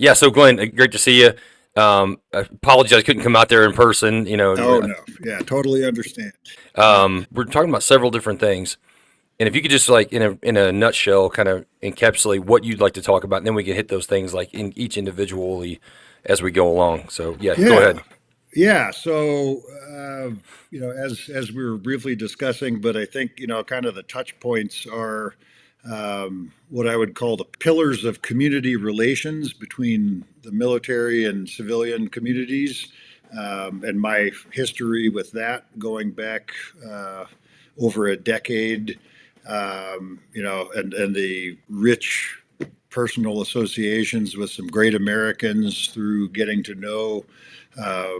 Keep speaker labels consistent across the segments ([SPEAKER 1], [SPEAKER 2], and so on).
[SPEAKER 1] Yeah, so Glenn, great to see you. I apologize, I couldn't come out there in person.
[SPEAKER 2] Oh no, yeah, totally understand.
[SPEAKER 1] we're talking about several different things, and if you could just like in a nutshell, kind of encapsulate what you'd like to talk about, and then we can hit those things like in each individually as we go along. So yeah, go
[SPEAKER 2] Yeah,
[SPEAKER 1] ahead.
[SPEAKER 2] yeah. So as we were briefly discussing, but I think kind of the touch points are what I would call the pillars of community relations between the military and civilian communities, and my history with that going back over a decade. And the rich personal associations with some great Americans through getting to know, uh,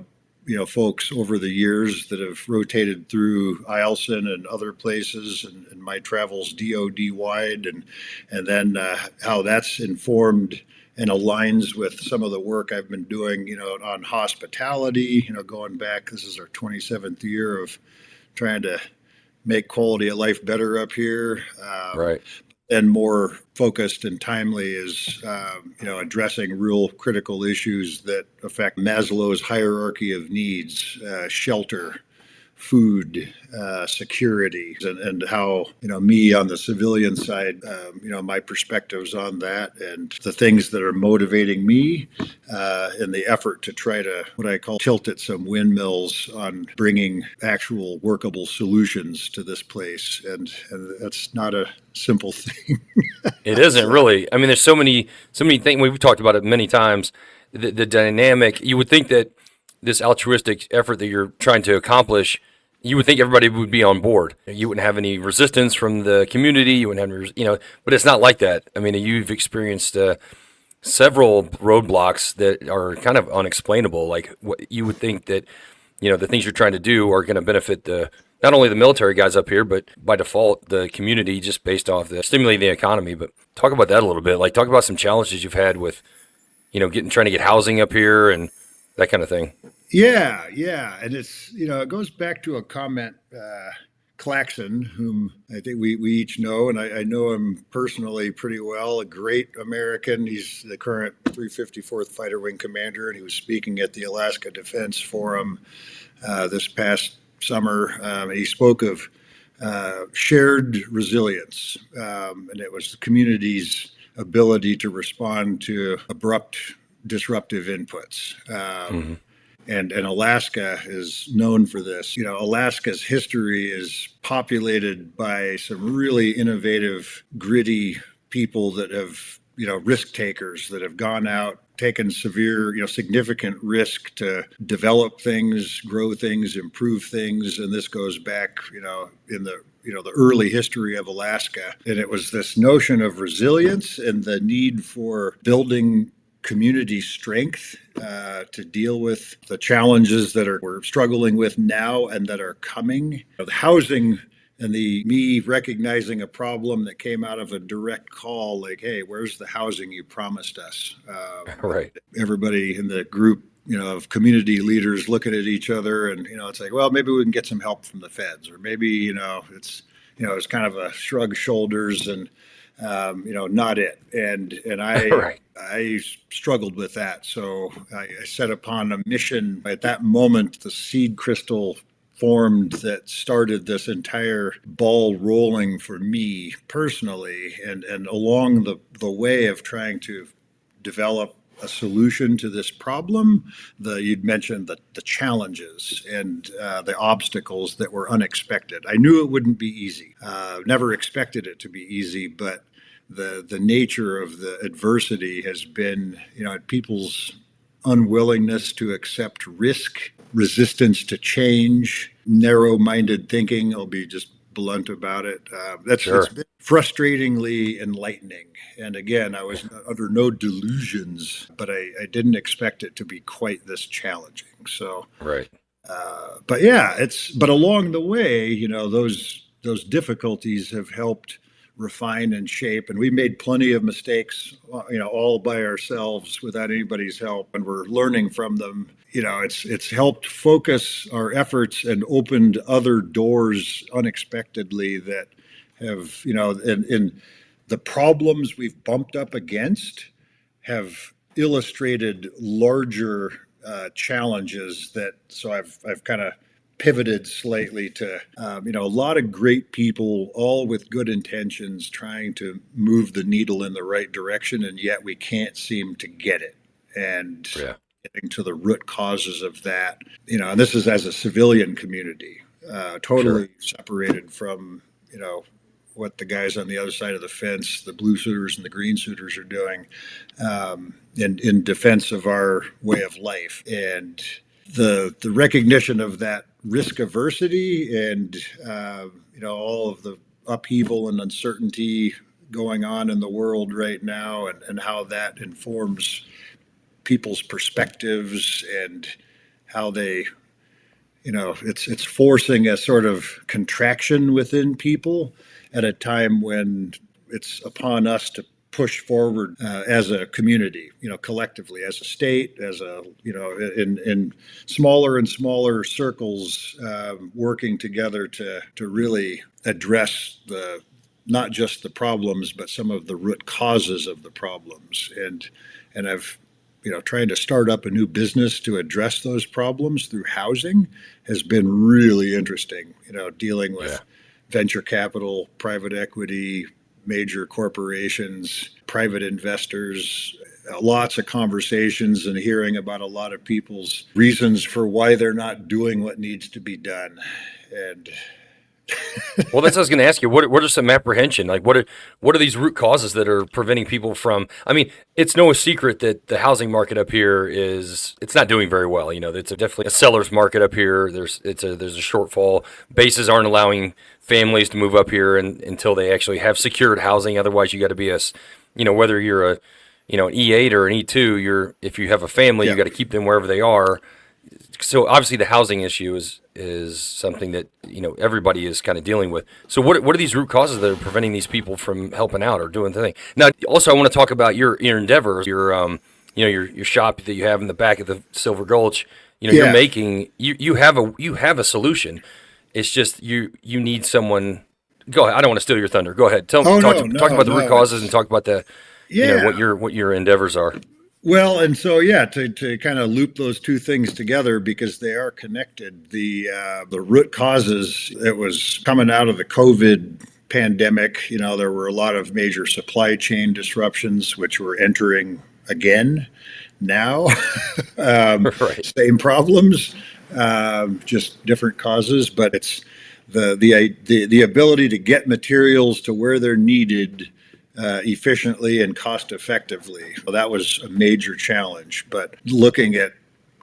[SPEAKER 2] folks over the years that have rotated through Eielson and other places, and my travels DoD wide, and then how that's informed and aligns with some of the work I've been doing, on hospitality. Going back, this is our 27th year of trying to make quality of life better up here.
[SPEAKER 1] Right.
[SPEAKER 2] And more focused and timely is, addressing real critical issues that affect Maslow's hierarchy of needs, shelter, food, security, and how, me on the civilian side, my perspectives on that and the things that are motivating me in the effort to try to, what I call, tilt at some windmills on bringing actual workable solutions to this place. And that's not a simple thing.
[SPEAKER 1] It isn't
[SPEAKER 2] So,
[SPEAKER 1] really. I mean, there's so many things. We've talked about it many times. The dynamic. You would think that this altruistic effort that you're trying to accomplish, you would think everybody would be on board. You wouldn't have any resistance from the community. You wouldn't have, but it's not like that. I mean, you've experienced several roadblocks that are kind of unexplainable. Like what you would think that, the things you're trying to do are going to benefit the not only the military guys up here, but by default the community, just based off the stimulating the economy. But talk about that a little bit. Like talk about some challenges you've had with, getting trying to get housing up here and that kind of thing.
[SPEAKER 2] yeah, yeah. And it's, it goes back to a comment, Claxon, whom I think we each know, and I know him personally pretty well, a great American. He's the current 354th Fighter Wing Commander, and he was speaking at the Alaska Defense Forum this past summer. And he spoke of shared resilience, and it was the community's ability to respond to abrupt, disruptive inputs.
[SPEAKER 1] Hmm.
[SPEAKER 2] And Alaska is known for this. Alaska's history is populated by some really innovative, gritty people that have, risk takers that have gone out, taken severe, significant risk to develop things, grow things, improve things. And this goes back, in the early history of Alaska. And it was this notion of resilience and the need for building community strength to deal with the challenges that we're struggling with now and that are coming. The housing and the me recognizing a problem that came out of a direct call, like, hey, where's the housing you promised us?
[SPEAKER 1] Right.
[SPEAKER 2] Everybody in the group, of community leaders looking at each other, and it's like, well, maybe we can get some help from the feds, or maybe it's kind of a shrug shoulders and not it. And
[SPEAKER 1] Right.
[SPEAKER 2] I struggled with that. So I set upon a mission. At that moment, the seed crystal formed that started this entire ball rolling for me personally, and along the way of trying to develop a solution to this problem. You'd mentioned the challenges and the obstacles that were unexpected. I knew it wouldn't be easy. Never expected it to be easy, but the nature of the adversity has been, people's unwillingness to accept risk, resistance to change, narrow-minded thinking. I'll be just blunt about it. It's
[SPEAKER 1] Sure.
[SPEAKER 2] been frustratingly enlightening. And again, I was under no delusions, but I didn't expect it to be quite this challenging. So,
[SPEAKER 1] Right.
[SPEAKER 2] but yeah, but along the way, those difficulties have helped refine and shape, and we made plenty of mistakes, all by ourselves without anybody's help, and we're learning from them. It's helped focus our efforts and opened other doors unexpectedly that have, in the problems we've bumped up against have illustrated larger challenges that. So I've kind of pivoted slightly to a lot of great people, all with good intentions, trying to move the needle in the right direction, and yet we can't seem to get it. And
[SPEAKER 1] Yeah.
[SPEAKER 2] getting to the root causes of that, and this is as a civilian community,
[SPEAKER 1] Sure.
[SPEAKER 2] totally separated from what the guys on the other side of the fence, the blue suiters and the green suiters, are doing in defense of our way of life. And the recognition of that risk aversity and all of the upheaval and uncertainty going on in the world right now, and how that informs people's perspectives and how they it's forcing a sort of contraction within people at a time when it's upon us to push forward as a community, collectively, as a state, as a, in smaller and smaller circles, working together to really address not just the problems, but some of the root causes of the problems. And I've trying to start up a new business to address those problems through housing has been really interesting. Dealing
[SPEAKER 1] Yeah.
[SPEAKER 2] with venture capital, private equity, major corporations, private investors, lots of conversations, and hearing about a lot of people's reasons for why they're not doing what needs to be done. And
[SPEAKER 1] Well, that's what I was going to ask you. What are some apprehension? Like, what are these root causes that are preventing people from? I mean, it's no secret that the housing market up here it's not doing very well. It's definitely a seller's market up here. There's a shortfall. Bases aren't allowing families to move up here until they actually have secured housing. Otherwise, you got to be whether you're an E8 or an E2, if you have a family, you
[SPEAKER 2] yeah,
[SPEAKER 1] got to keep them wherever they are. So obviously the housing issue is something that everybody is kind of dealing with. So what are these root causes that are preventing these people from helping out or doing the thing? Now, also I want to talk about your endeavors, your shop that you have in the back of the Silver Gulch. You're
[SPEAKER 2] yeah.
[SPEAKER 1] making you have a solution. It's just you need someone. Go ahead. I don't want to steal your thunder. Go ahead.
[SPEAKER 2] Oh
[SPEAKER 1] Talk
[SPEAKER 2] no,
[SPEAKER 1] talk
[SPEAKER 2] no,
[SPEAKER 1] about the root
[SPEAKER 2] no.
[SPEAKER 1] causes and
[SPEAKER 2] It's
[SPEAKER 1] talk about the
[SPEAKER 2] yeah.
[SPEAKER 1] what your endeavors are.
[SPEAKER 2] Well, and so yeah, to kind of loop those two things together because they are connected. The root causes, it was coming out of the COVID pandemic. There were a lot of major supply chain disruptions, which we're entering again now.
[SPEAKER 1] Right.
[SPEAKER 2] Same problems, just different causes, but it's the ability to get materials to where they're needed efficiently and cost effectively. Well, that was a major challenge. But looking at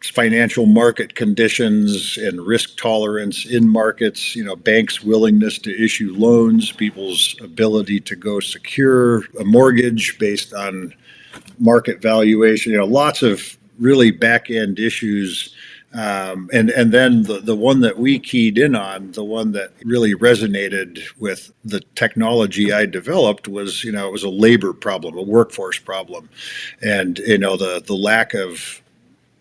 [SPEAKER 2] financial market conditions and risk tolerance in markets, banks' willingness to issue loans, people's ability to go secure a mortgage based on market valuation, lots of really back end issues. And then the one that we keyed in on, the one that really resonated with the technology I developed was, it was a labor problem, a workforce problem. And, the lack of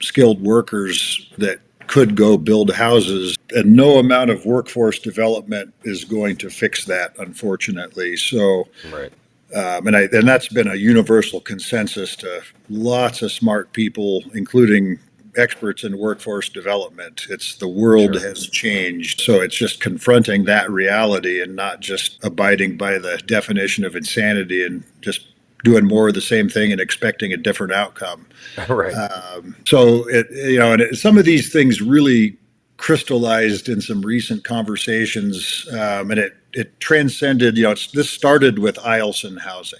[SPEAKER 2] skilled workers that could go build houses, and no amount of workforce development is going to fix that, unfortunately. So,
[SPEAKER 1] Right.
[SPEAKER 2] and that's been a universal consensus to lots of smart people, including experts in workforce development. It's the world
[SPEAKER 1] Sure.
[SPEAKER 2] has changed. So it's just confronting that reality and not just abiding by the definition of insanity and just doing more of the same thing and expecting a different outcome.
[SPEAKER 1] Right.
[SPEAKER 2] So some of these things really crystallized in some recent conversations, and it transcended. This started with Eielson housing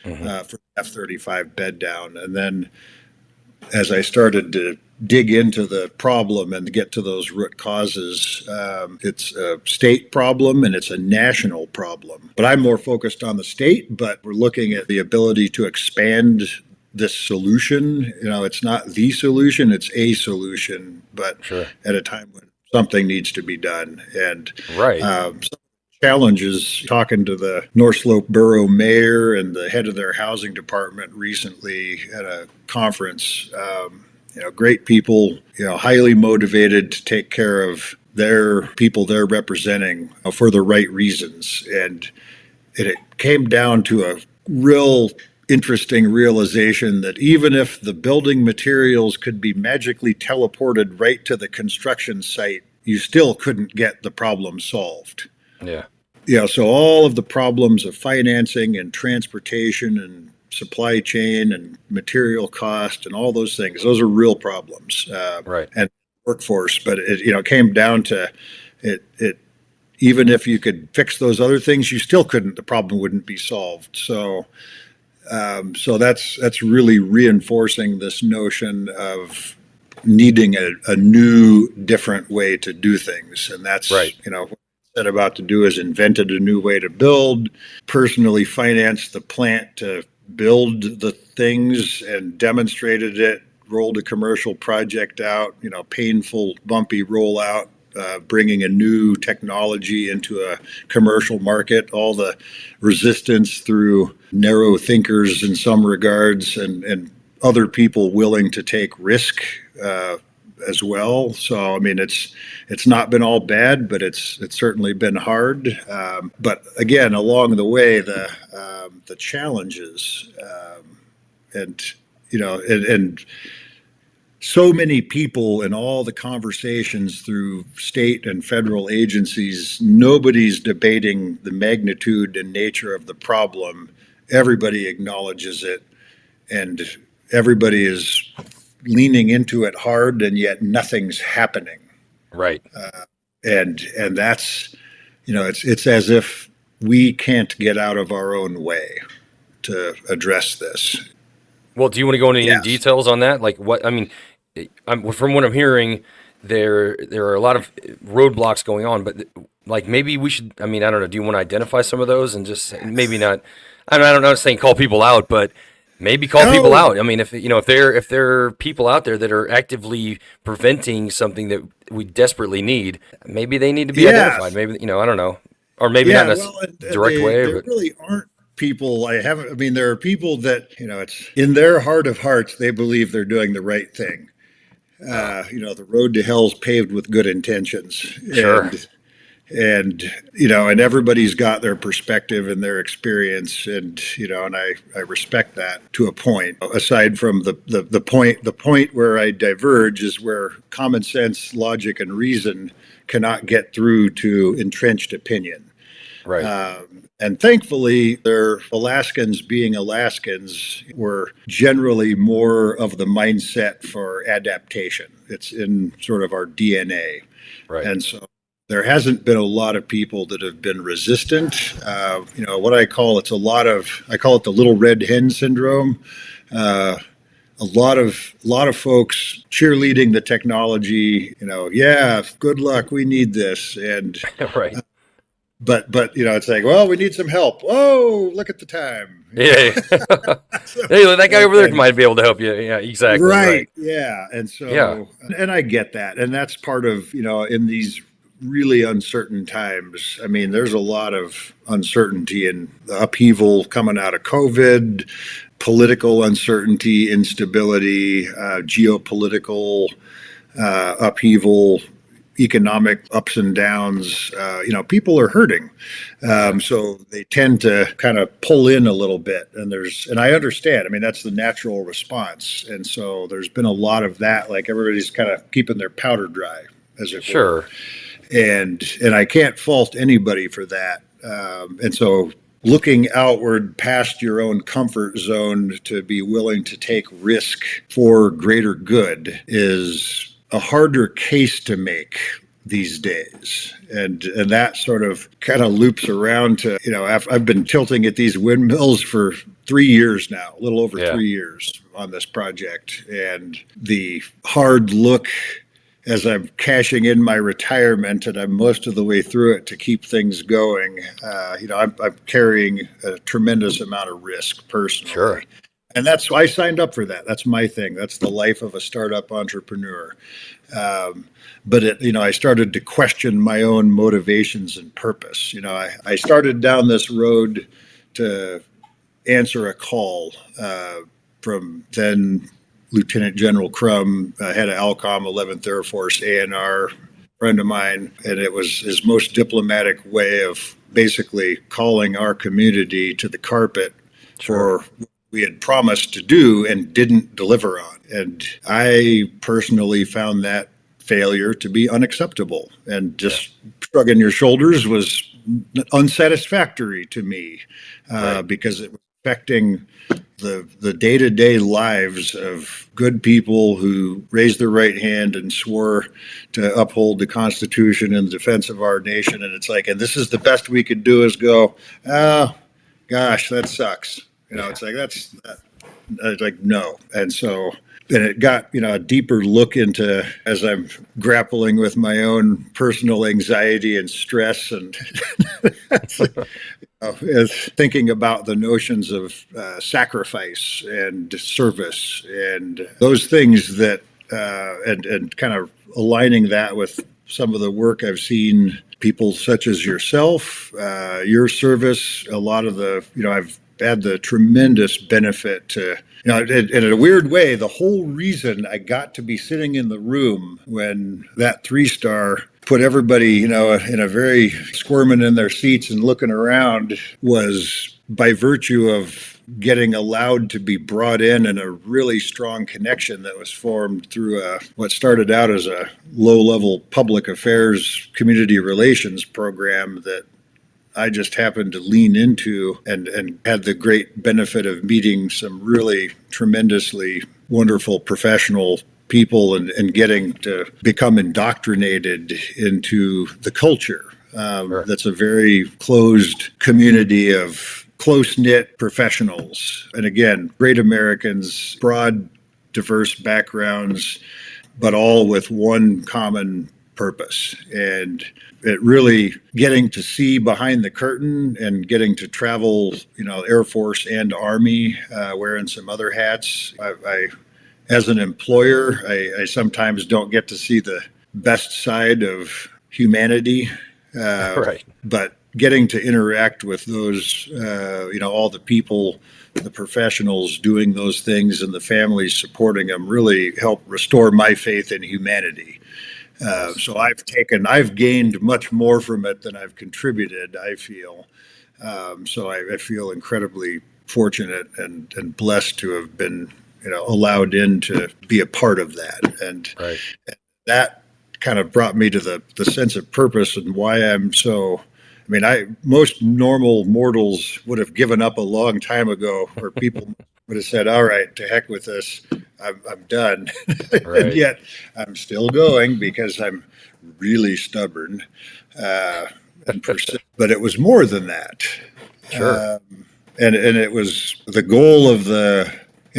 [SPEAKER 1] Hmm.
[SPEAKER 2] for F-35 bed down, and then as I started to dig into the problem and get to those root causes, it's a state problem and it's a national problem. But I'm more focused on the state, but we're looking at the ability to expand this solution. It's not the solution, it's a solution, but
[SPEAKER 1] Sure.
[SPEAKER 2] at a time when something needs to be done. And
[SPEAKER 1] Right.
[SPEAKER 2] challenges talking to the North Slope Borough mayor and the head of their housing department recently at a conference. Great people, highly motivated to take care of their people they're representing for the right reasons. And it came down to a real interesting realization that even if the building materials could be magically teleported right to the construction site, you still couldn't get the problem solved.
[SPEAKER 1] Yeah.
[SPEAKER 2] So all of the problems of financing and transportation and supply chain and material cost and all those things, those are real problems.
[SPEAKER 1] Right.
[SPEAKER 2] And workforce, but it came down to it. Even if you could fix those other things, you still couldn't. The problem wouldn't be solved. So that's really reinforcing this notion of needing a new, different way to do things, and that's
[SPEAKER 1] Right.
[SPEAKER 2] what I set about to do is invented a new way to build, personally financed the plant to build the things and demonstrated it, rolled a commercial project out, painful, bumpy rollout, bringing a new technology into a commercial market, all the resistance through narrow thinkers in some regards, and other people willing to take risk as well. So I mean, it's not been all bad, but it's certainly been hard. But again, along the way, the challenges, and and so many people in all the conversations through state and federal agencies, nobody's debating the magnitude and nature of the problem. Everybody acknowledges it, and everybody is leaning into it hard, and yet nothing's happening.
[SPEAKER 1] Right.
[SPEAKER 2] And that's it's as if we can't get out of our own way to address this.
[SPEAKER 1] Well, do you want to go into any
[SPEAKER 2] Yes.
[SPEAKER 1] details on that? Like what I mean, from what I'm hearing, there are a lot of roadblocks going on, but like maybe we should. I mean, I don't know. Do you want to identify some of those and just maybe not? I don't know. Saying call people out, but maybe call people
[SPEAKER 2] Oh,
[SPEAKER 1] out. I mean, if there are people out there that are actively preventing something that we desperately need, maybe they need to be
[SPEAKER 2] yeah.
[SPEAKER 1] identified. Maybe I don't know, or maybe not
[SPEAKER 2] Yeah,
[SPEAKER 1] in
[SPEAKER 2] well,
[SPEAKER 1] a direct way,
[SPEAKER 2] there
[SPEAKER 1] but
[SPEAKER 2] really aren't people. I mean, there are people that it's in their heart of hearts they believe they're doing the right thing.
[SPEAKER 1] oh,
[SPEAKER 2] The road to hell's paved with good intentions,
[SPEAKER 1] sure,
[SPEAKER 2] and everybody's got their perspective and their experience, and I respect that to a point. Aside from the point where I diverge is where common sense, logic, and reason cannot get through to entrenched opinion.
[SPEAKER 1] right,
[SPEAKER 2] And thankfully, their Alaskans being Alaskans were generally more of the mindset for adaptation. It's in sort of our DNA.
[SPEAKER 1] right,
[SPEAKER 2] And so there hasn't been a lot of people that have been resistant. What I call it the little red hen syndrome. Uh, a lot of folks cheerleading the technology, yeah, good luck, we need this. And
[SPEAKER 1] right.
[SPEAKER 2] but it's like, well, we need some help. Oh, look at the time.
[SPEAKER 1] Yeah. Yeah.
[SPEAKER 2] So,
[SPEAKER 1] Hey, that guy over there
[SPEAKER 2] and
[SPEAKER 1] might be able to help you. Yeah, exactly. Right.
[SPEAKER 2] right, yeah. And
[SPEAKER 1] Yeah.
[SPEAKER 2] so, and I get that, and that's part of in these really uncertain times. I mean, there's a lot of uncertainty and upheaval coming out of COVID, political uncertainty, instability, geopolitical upheaval, economic ups and downs. People are hurting,
[SPEAKER 1] Yeah.
[SPEAKER 2] so they tend to kind of pull in a little bit. And I understand. I mean, that's the natural response. And so there's been a lot of that. Like everybody's kind of keeping their powder dry, as it were.
[SPEAKER 1] Sure.
[SPEAKER 2] And I can't fault anybody for that. And so looking outward past your own comfort zone to be willing to take risk for greater good is a harder case to make these days. And that sort of kind of loops around to, I've been tilting at these windmills for 3 years now, a little over
[SPEAKER 1] Yeah.
[SPEAKER 2] 3 years on this project. And the hard look as I'm cashing in my retirement and I'm most of the way through it to keep things going, I'm carrying a tremendous amount of risk
[SPEAKER 1] Sure.
[SPEAKER 2] personally. And that's why I signed up for that. That's my thing. That's the life of a startup entrepreneur. Um, but I started to question my own motivations and purpose. I started down this road to answer a call from then Lieutenant General Crum, head of ALCOM, 11th Air Force, ANR, friend of mine, and it was his most diplomatic way of basically calling our community to the carpet
[SPEAKER 1] Sure.
[SPEAKER 2] for we had promised to do and didn't deliver on. And I personally found that failure to be unacceptable, and just shrugging your shoulders was unsatisfactory to me,
[SPEAKER 1] Right.
[SPEAKER 2] because it was affecting the day-to-day lives of good people who raised their right hand and swore to uphold the Constitution in defense of our nation. And it's like, and this is the best we could do, is go, oh gosh, that sucks.
[SPEAKER 1] Yeah.
[SPEAKER 2] It's like, it's like, no. And so, and it got, a deeper look into, as I'm grappling with my own personal anxiety and stress, and is thinking about the notions of sacrifice and service and those things that, and kind of aligning that with some of the work I've seen people such as yourself, your service, a lot of the, I've had the tremendous benefit to, in a weird way, the whole reason I got to be sitting in the room when that 3-star put everybody, in a very squirming in their seats and looking around, was by virtue of getting allowed to be brought in, and a really strong connection that was formed through what started out as a low-level public affairs community relations program that I just happened to lean into, and had the great benefit of meeting some really tremendously wonderful professional people, and getting to become indoctrinated into the culture.
[SPEAKER 1] Sure.
[SPEAKER 2] That's a very closed community of close-knit professionals. And again, great Americans, broad, diverse backgrounds, but all with one common purpose. And it really, getting to see behind the curtain and getting to travel, Air Force and Army, wearing some other hats. As an employer, I sometimes don't get to see the best side of humanity,
[SPEAKER 1] Right.
[SPEAKER 2] but getting to interact with those, all the people, the professionals doing those things, and the families supporting them, really helped restore my faith in humanity. So I've gained much more from it than I've contributed, I feel. So I feel incredibly fortunate and blessed to have been, allowed in to be a part of that. And
[SPEAKER 1] Right.
[SPEAKER 2] that kind of brought me to the sense of purpose, and why I'm so. I mean, most normal mortals would have given up a long time ago, or people would have said, "All right, to heck with this, I'm done." And
[SPEAKER 1] Right.
[SPEAKER 2] yet, I'm still going because I'm really stubborn, and persistent. But it was more than that.
[SPEAKER 1] Sure.
[SPEAKER 2] And it was the goal of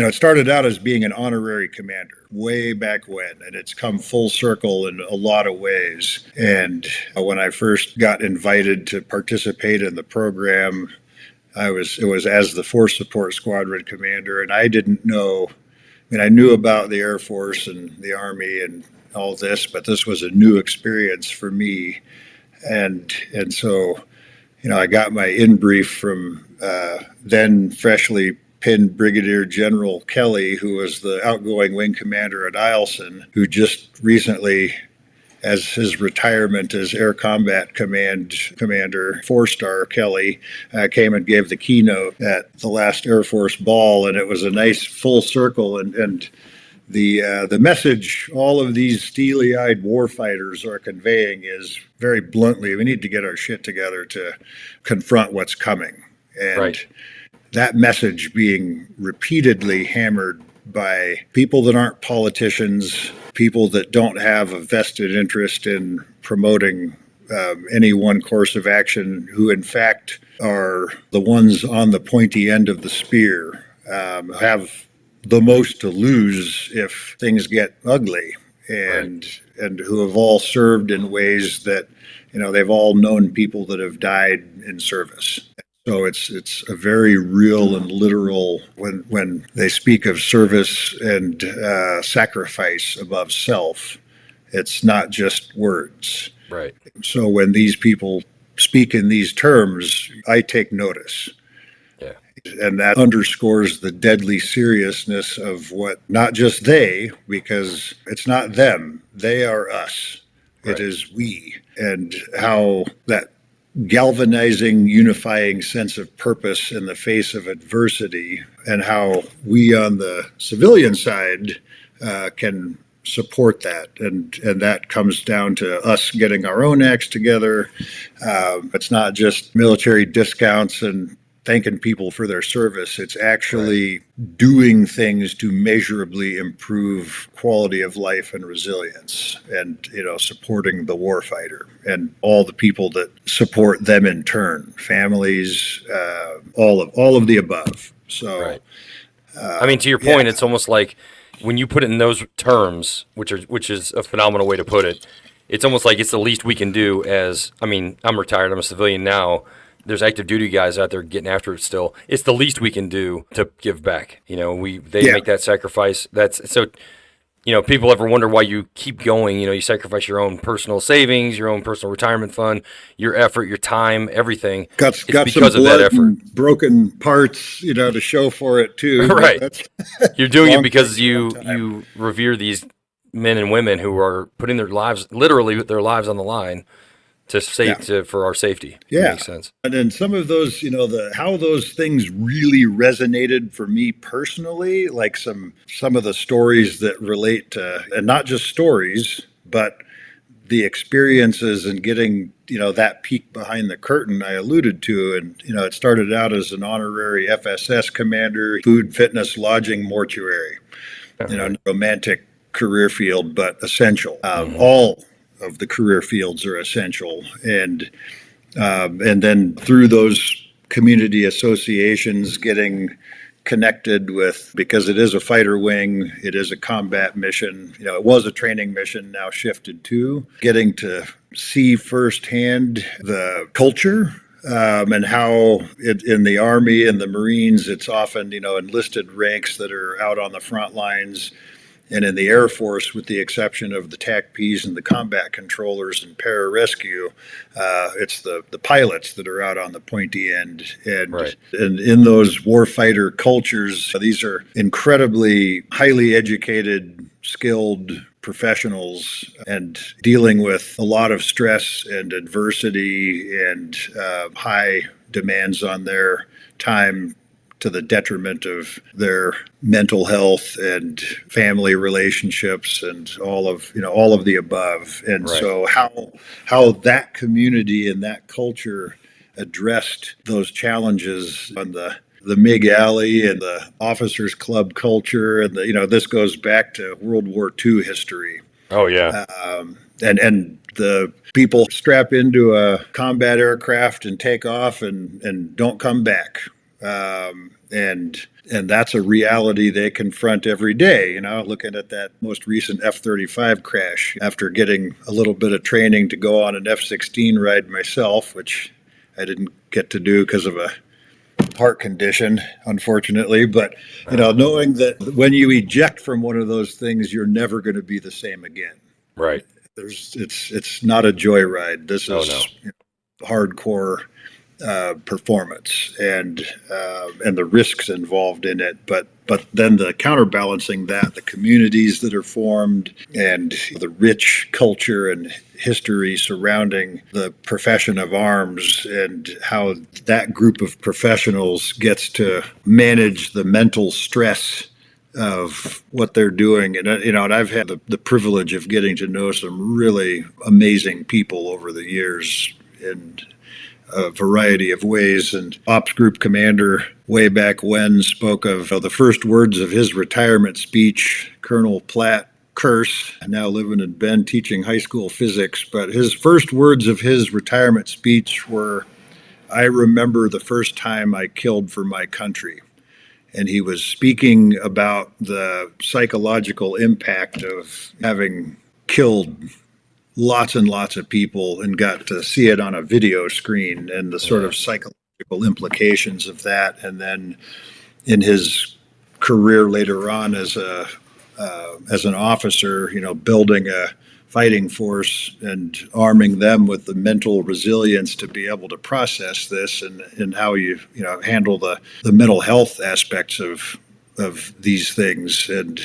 [SPEAKER 2] it started out as being an honorary commander way back when, and it's come full circle in a lot of ways. And when I first got invited to participate in the program, it was as the Force Support Squadron commander, and I didn't know. I mean, I knew about the Air Force and the Army and all this, but this was a new experience for me. And so, I got my in brief from then freshly pinned Brigadier General Kelly, who was the outgoing wing commander at Eielson, who just recently, as his retirement as Air Combat Command Commander, 4-star Kelly, came and gave the keynote at the last Air Force ball, and it was a nice full circle. And the message all of these steely-eyed warfighters are conveying is, very bluntly, we need to get our shit together to confront what's coming. And
[SPEAKER 1] Right.
[SPEAKER 2] that message being repeatedly hammered by people that aren't politicians, people that don't have a vested interest in promoting any one course of action, who in fact are the ones on the pointy end of the spear, have the most to lose if things get ugly,
[SPEAKER 1] Right.
[SPEAKER 2] and who have all served in ways that, they've all known people that have died in service. So it's a very real and literal, when they speak of service and sacrifice above self. It's not just words.
[SPEAKER 1] Right.
[SPEAKER 2] So when these people speak in these terms, I take notice.
[SPEAKER 1] Yeah.
[SPEAKER 2] And that underscores the deadly seriousness of what, not just they, because it's not them, they are us. It
[SPEAKER 1] Right.
[SPEAKER 2] is we. And how that galvanizing, unifying sense of purpose in the face of adversity, and how we on the civilian side can support that. And that comes down to us getting our own acts together. It's not just military discounts and thanking people for their service. It's actually doing things to measurably improve quality of life and resilience, and supporting the warfighter and all the people that support them in turn, families, all of the above. So
[SPEAKER 1] Right. I mean, to your point, it's almost like when you put it in those terms, which is a phenomenal way to put it. It's almost like it's the least we can do. As I mean, I'm retired. I'm a civilian now. There's active duty guys out there getting after it still. It's the least we can do to give back. They
[SPEAKER 2] yeah,
[SPEAKER 1] make that sacrifice. That's so. People ever wonder why you keep going? You sacrifice your own personal savings, your own personal retirement fund, your effort, your time, everything.
[SPEAKER 2] got
[SPEAKER 1] It's
[SPEAKER 2] got some
[SPEAKER 1] because of that
[SPEAKER 2] blood
[SPEAKER 1] effort.
[SPEAKER 2] and broken parts, to show for it too. But
[SPEAKER 1] Right.
[SPEAKER 2] that's
[SPEAKER 1] You're doing it
[SPEAKER 2] long
[SPEAKER 1] because
[SPEAKER 2] takes a long time.
[SPEAKER 1] you revere these men and women who are putting their lives, literally their lives on the line to
[SPEAKER 2] Yeah.
[SPEAKER 1] for our safety. It
[SPEAKER 2] Yeah.
[SPEAKER 1] makes sense.
[SPEAKER 2] And then some of those, the how those things really resonated for me personally, like some of the stories that relate to, and not just stories, but the experiences and getting, that peek behind the curtain I alluded to. And, it started out as an honorary FSS commander, food, fitness, lodging, mortuary,
[SPEAKER 1] All right.
[SPEAKER 2] romantic career field, but essential.
[SPEAKER 1] Mm-hmm.
[SPEAKER 2] All of the career fields are essential. And then through those community associations, getting connected with, because it is a fighter wing, it is a combat mission. It was a training mission, now shifted to getting to see firsthand the culture. And how in the Army and the Marines, it's often, enlisted ranks that are out on the front lines, and in the Air Force, with the exception of the TACPs and the combat controllers and pararescue, it's the pilots that are out on the pointy end.
[SPEAKER 1] Right.
[SPEAKER 2] And in those warfighter cultures, these are incredibly highly educated, skilled professionals, and dealing with a lot of stress and adversity and high demands on their time, to the detriment of their mental health and family relationships and all of the above. And
[SPEAKER 1] Right.
[SPEAKER 2] so how that community and that culture addressed those challenges on the MiG alley and the officers club culture, and this goes back to World War II history.
[SPEAKER 1] Oh yeah.
[SPEAKER 2] And the people strap into a combat aircraft and take off and don't come back. And that's a reality they confront every day. Looking at that most recent F-35 crash, after getting a little bit of training to go on an F-16 ride myself, which I didn't get to do because of a heart condition, unfortunately. But knowing that when you eject from one of those things, you're never going to be the same again.
[SPEAKER 1] Right.
[SPEAKER 2] It's not a joyride. This
[SPEAKER 1] Oh
[SPEAKER 2] is
[SPEAKER 1] no.
[SPEAKER 2] hardcore performance, and the risks involved in it. But then the counterbalancing that, the communities that are formed, and the rich culture and history surrounding the profession of arms, and how that group of professionals gets to manage the mental stress of what they're doing. And I've had the privilege of getting to know some really amazing people over the years in a variety of ways. And Ops Group Commander way back when spoke of the first words of his retirement speech, Colonel Platt Curse, now living in Bend teaching high school physics. But his first words of his retirement speech were, "I remember the first time I killed for my country." And he was speaking about the psychological impact of having killed lots and lots of people and got to see it on a video screen, and the sort
[SPEAKER 1] Yeah.
[SPEAKER 2] of psychological implications of that. And then in his career later on as an officer, building a fighting force and arming them with the mental resilience to be able to process this, and how you handle the mental health aspects of these things. And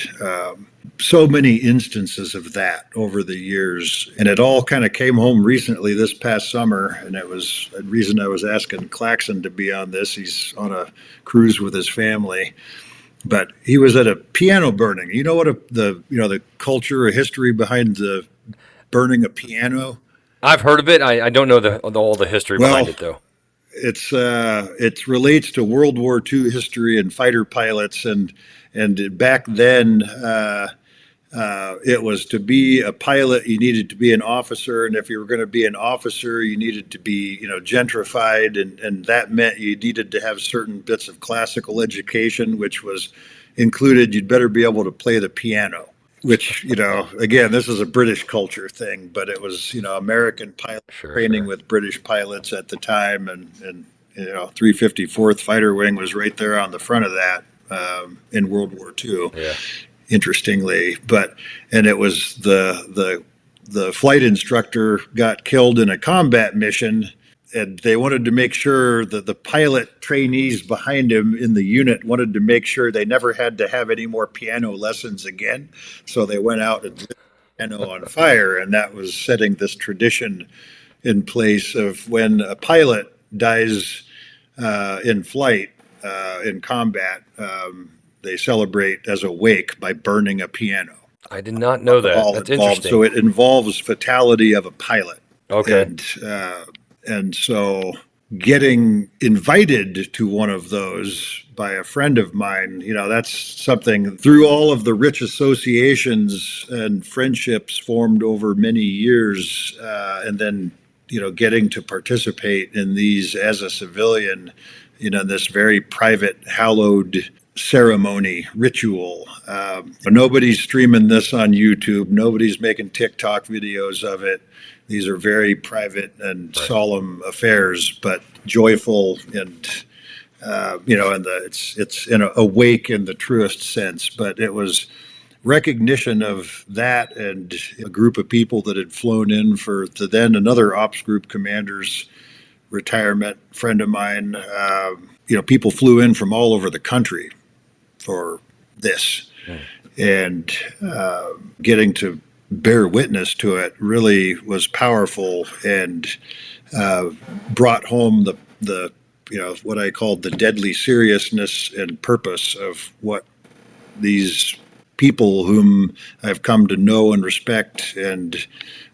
[SPEAKER 2] So many instances of that over the years. And it all kind of came home recently this past summer. And it was the reason I was asking Claxon to be on this. He's on a cruise with his family. But he was at a piano burning. You know what the culture or history behind the burning a piano?
[SPEAKER 1] I've heard of it. I don't know all the history behind
[SPEAKER 2] Well,
[SPEAKER 1] it though.
[SPEAKER 2] it relates to World War II history and fighter pilots, and back then it was to be a pilot you needed to be an officer, and if you were going to be an officer you needed to be gentrified, and that meant you needed to have certain bits of classical education, which was included you'd better be able to play the piano. Which, again, this is a British culture thing, but it was, American pilot
[SPEAKER 1] Sure,
[SPEAKER 2] training
[SPEAKER 1] sure.
[SPEAKER 2] with British pilots at the time, and 354th Fighter Wing was right there on the front of that in World War II.
[SPEAKER 1] Yeah.
[SPEAKER 2] Interestingly, and it was the flight instructor got killed in a combat mission, and they wanted to make sure that the pilot trainees behind him in the unit wanted to make sure they never had to have any more piano lessons again. So they went out and lit the piano on fire, and that was setting this tradition in place of when a pilot dies in flight, in combat, they celebrate as a wake by burning a piano.
[SPEAKER 1] I did not know that.
[SPEAKER 2] All
[SPEAKER 1] That's
[SPEAKER 2] involved. So
[SPEAKER 1] interesting.
[SPEAKER 2] it involves fatality of a pilot.
[SPEAKER 1] Okay.
[SPEAKER 2] And so getting invited to one of those by a friend of mine, that's something through all of the rich associations and friendships formed over many years, and then getting to participate in these as a civilian, this very private, hallowed ceremony ritual. Nobody's streaming this on YouTube. Nobody's making TikTok videos of it. These are very private and
[SPEAKER 1] Right.
[SPEAKER 2] solemn affairs, but joyful, and it's in a wake in the truest sense. But it was recognition of that, and a group of people that had flown in for the then another ops group commander's retirement. Friend of mine, people flew in from all over the country for this, and getting to bear witness to it really was powerful, and brought home the what I called the deadly seriousness and purpose of what these people whom I've come to know and respect, and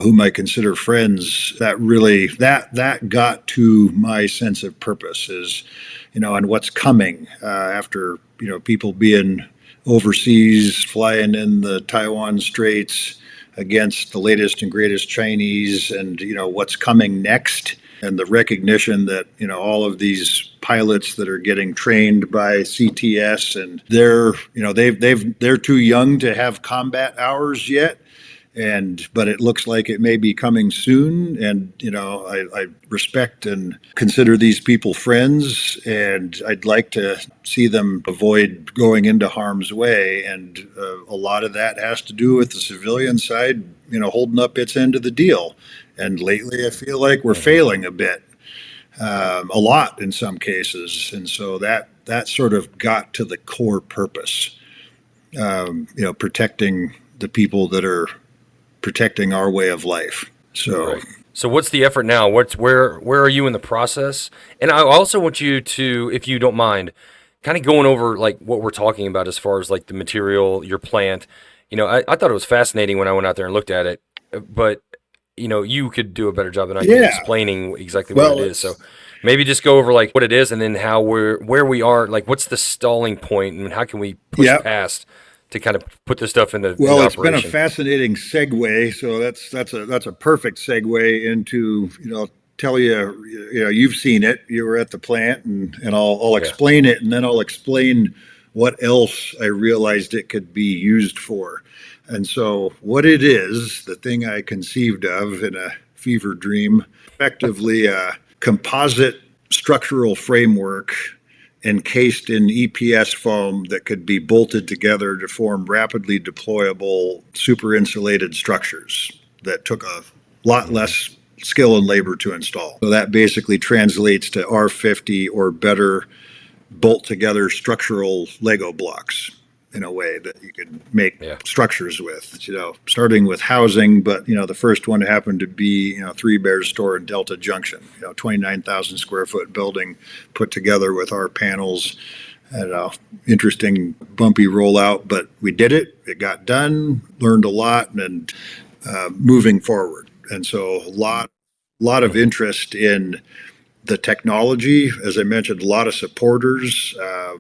[SPEAKER 2] whom I consider friends, that really that got to my sense of purpose is, and what's coming after people being overseas, flying in the Taiwan Straits against the latest and greatest Chinese, and what's coming next, and the recognition that all of these pilots that are getting trained by CTS, and they're too young to have combat hours yet, but it looks like it may be coming soon, and I respect and consider these people friends, and I'd like to see them avoid going into harm's way, and a lot of that has to do with the civilian side holding up its end of the deal, and lately I feel like we're failing a bit, a lot in some cases, and so that sort of got to the core purpose, protecting the people that are protecting our way of life. So,
[SPEAKER 1] Right. So what's the effort now? Where are you in the process? And I also want you to, if you don't mind, kind of going over like what we're talking about as far as like the material, your plant. I thought it was fascinating when I went out there and looked at it, but you could do a better job than I can
[SPEAKER 2] yeah,
[SPEAKER 1] explaining exactly what it
[SPEAKER 2] well,
[SPEAKER 1] is. So maybe just go over like what it is and then how where we are, like what's the stalling point and how can we push
[SPEAKER 2] yeah.
[SPEAKER 1] past to kind of put this stuff into
[SPEAKER 2] Well, it's been a
[SPEAKER 1] operation.
[SPEAKER 2] fascinating segue. So that's a perfect segue into tell you you've seen it. You were at the plant, and I'll
[SPEAKER 1] Yeah.
[SPEAKER 2] explain it, and then I'll explain what else I realized it could be used for. And so what it is, the thing I conceived of in a fever dream, effectively a composite structural framework encased in EPS foam that could be bolted together to form rapidly deployable super insulated structures that took a lot less skill and labor to install. So that basically translates to R50 or better bolt together structural Lego blocks. in a way that you could make
[SPEAKER 1] Yeah.
[SPEAKER 2] structures with, starting with housing. But, the first one happened to be, Three Bears store in Delta Junction, 29,000 square foot building put together with our panels. And interesting, bumpy rollout, but we did it. It got done, learned a lot, and moving forward. And so lot of
[SPEAKER 1] Mhm.
[SPEAKER 2] interest in the technology. As I mentioned, a lot of supporters,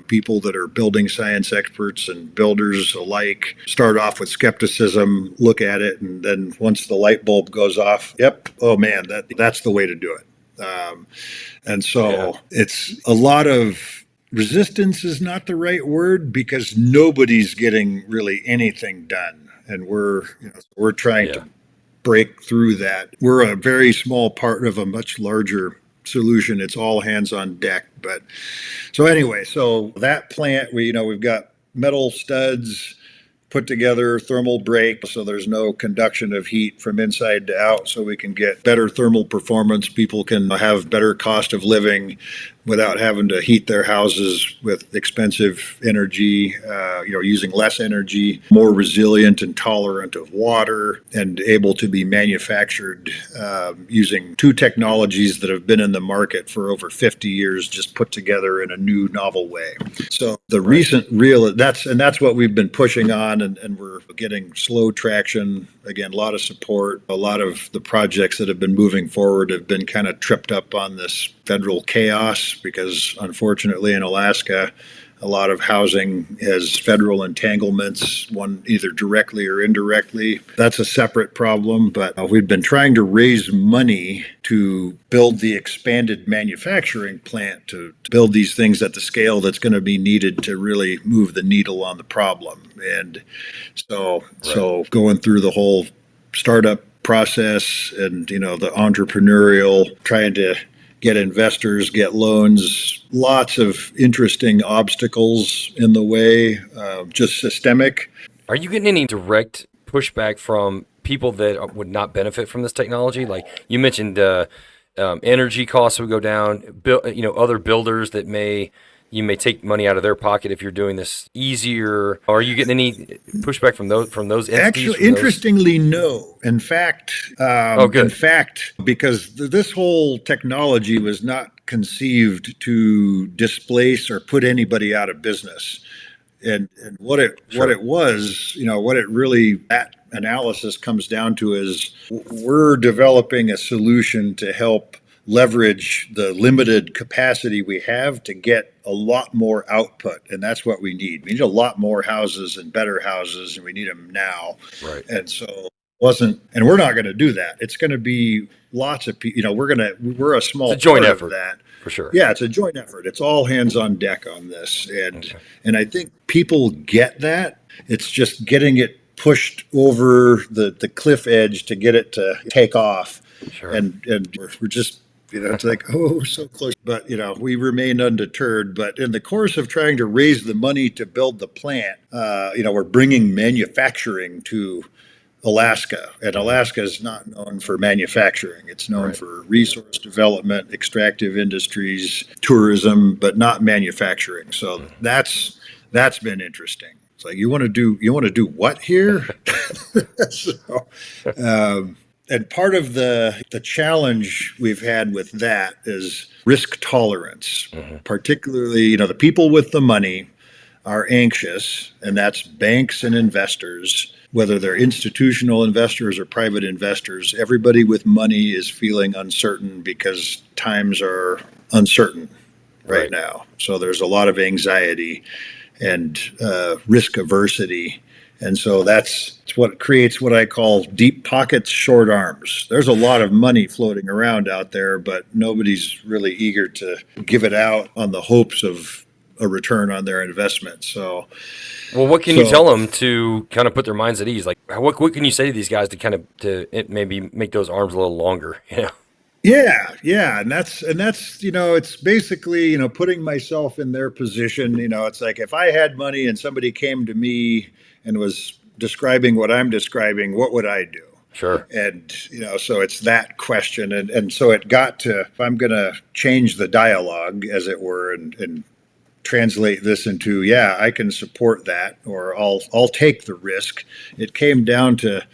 [SPEAKER 2] people that are building science experts and builders alike, start off with skepticism, look at it, and then once the light bulb goes off, yep, oh man, that's the way to do it. And
[SPEAKER 1] Yeah.
[SPEAKER 2] so it's a lot of resistance is not the right word because nobody's getting really anything done. And we're trying
[SPEAKER 1] Yeah.
[SPEAKER 2] to break through that. We're a very small part of a much larger solution. It's all hands on deck. But so anyway, so that plant, we've got metal studs put together, thermal break, so there's no conduction of heat from inside to out, so we can get better thermal performance. People can have better cost of living without having to heat their houses with expensive energy, using less energy, more resilient and tolerant of water, and able to be manufactured using two technologies that have been in the market for over 50 years, just put together in a new, novel way. So the
[SPEAKER 1] Right.
[SPEAKER 2] recent that's what we've been pushing on, and we're getting slow traction. Again, a lot of support. A lot of the projects that have been moving forward have been kind of tripped up on this federal chaos because, unfortunately, in Alaska, a lot of housing has federal entanglements, one either directly or indirectly. That's a separate problem, but we've been trying to raise money to build the expanded manufacturing plant to build these things at the scale that's going to be needed to really move the needle on the problem. And so,
[SPEAKER 1] Right.
[SPEAKER 2] so going through the whole startup process and the entrepreneurial, trying to get investors, get loans, lots of interesting obstacles in the way, just systemic.
[SPEAKER 1] Are you getting any direct pushback from people that would not benefit from this technology? Like you mentioned, energy costs would go down. Other builders that you may take money out of their pocket if you're doing this easier. Are you getting any pushback from those entities?
[SPEAKER 2] Actually,
[SPEAKER 1] From those?
[SPEAKER 2] interestingly, no.
[SPEAKER 1] Oh,
[SPEAKER 2] In
[SPEAKER 1] good.
[SPEAKER 2] fact, because this whole technology was not conceived to displace or put anybody out of business. And what
[SPEAKER 1] Sure.
[SPEAKER 2] it was, what it really that analysis comes down to is we're developing a solution to help leverage the limited capacity we have to get a lot more output, and that's what we need. We need a lot more houses and better houses, and we need them now.
[SPEAKER 1] Right.
[SPEAKER 2] And so wasn't and we're not going to do that. It's going to be lots of people. We're a
[SPEAKER 1] It's a
[SPEAKER 2] small
[SPEAKER 1] joint
[SPEAKER 2] part of
[SPEAKER 1] effort
[SPEAKER 2] that.
[SPEAKER 1] for sure.
[SPEAKER 2] Yeah, it's a joint effort. It's all hands on deck on this, and
[SPEAKER 1] Okay.
[SPEAKER 2] and I think people get that. It's just getting it pushed over the cliff edge to get it to take off,
[SPEAKER 1] Sure.
[SPEAKER 2] and we're just it's like, oh, we're so close, but we remain undeterred. But in the course of trying to raise the money to build the plant, we're bringing manufacturing to Alaska, and
[SPEAKER 1] Hmm.
[SPEAKER 2] Alaska is not known for manufacturing. It's known
[SPEAKER 1] Right.
[SPEAKER 2] for resource development, extractive industries, tourism, but not manufacturing. So
[SPEAKER 1] Mhm.
[SPEAKER 2] that's been interesting. It's like you want to do what here? so, um, and part of the challenge we've had with that is risk tolerance,
[SPEAKER 1] Mhm.
[SPEAKER 2] particularly the people with the money are anxious, and that's banks and investors, whether they're institutional investors or private investors. Everybody with money is feeling uncertain because times are uncertain right
[SPEAKER 1] Right.
[SPEAKER 2] now. So there's a lot of anxiety and risk aversity. And so that's what creates what I call deep pockets, short arms. There's a lot of money floating around out there, but nobody's really eager to give it out on the hopes of a return on their investment. So,
[SPEAKER 1] Well, what can you
[SPEAKER 2] so
[SPEAKER 1] tell them to kind of put their minds at ease? Like, what can you say to these guys to kind of maybe make those arms a little longer?
[SPEAKER 2] yeah, and that's it's basically putting myself in their position. It's like if I had money and somebody came to me and was describing what I'm describing, what would I do?
[SPEAKER 1] Sure.
[SPEAKER 2] And so it's that question, and so it got to, if I'm going to change the dialogue, as it were, and translate this into, yeah, I can support that, or I'll take the risk. It came down to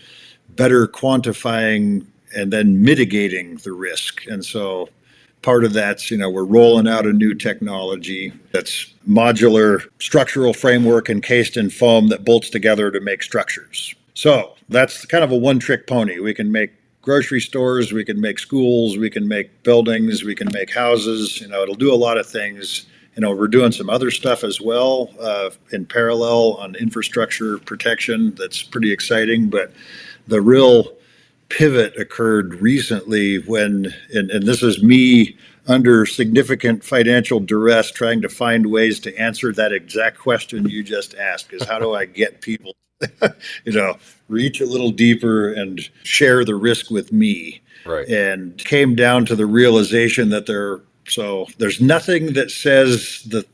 [SPEAKER 2] better quantifying and then mitigating the risk. And so part of that's, we're rolling out a new technology that's modular structural framework encased in foam that bolts together to make structures. So that's kind of a one-trick pony. We can make grocery stores, we can make schools, we can make buildings, we can make houses. It'll do a lot of things. We're doing some other stuff as well in parallel on infrastructure protection. That's pretty exciting. But the real pivot occurred recently when, and this is me under significant financial duress trying to find ways to answer that exact question you just asked, is how do I get people, reach a little deeper and share the risk with me?
[SPEAKER 1] Right.
[SPEAKER 2] And came down to the realization that there's nothing that says the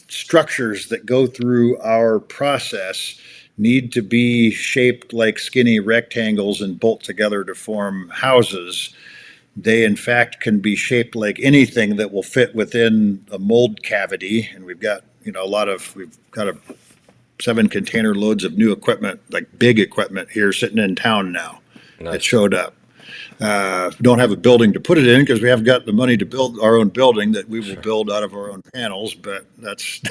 [SPEAKER 2] structures that go through our process need to be shaped like skinny rectangles and bolt together to form houses. They, in fact, can be shaped like anything that will fit within a mold cavity. And we've got, we've got 7 container loads of new equipment, like big equipment here sitting in town now.
[SPEAKER 1] Nice.
[SPEAKER 2] It showed up. Don't have a building to put it in because we haven't got the money to build our own building that we will build out of our own panels. But that's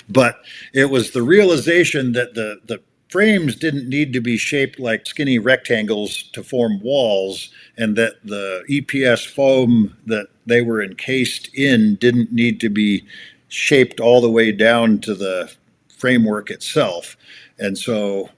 [SPEAKER 2] but it was the realization that the frames didn't need to be shaped like skinny rectangles to form walls, and that the EPS foam that they were encased in didn't need to be shaped all the way down to the framework itself. And so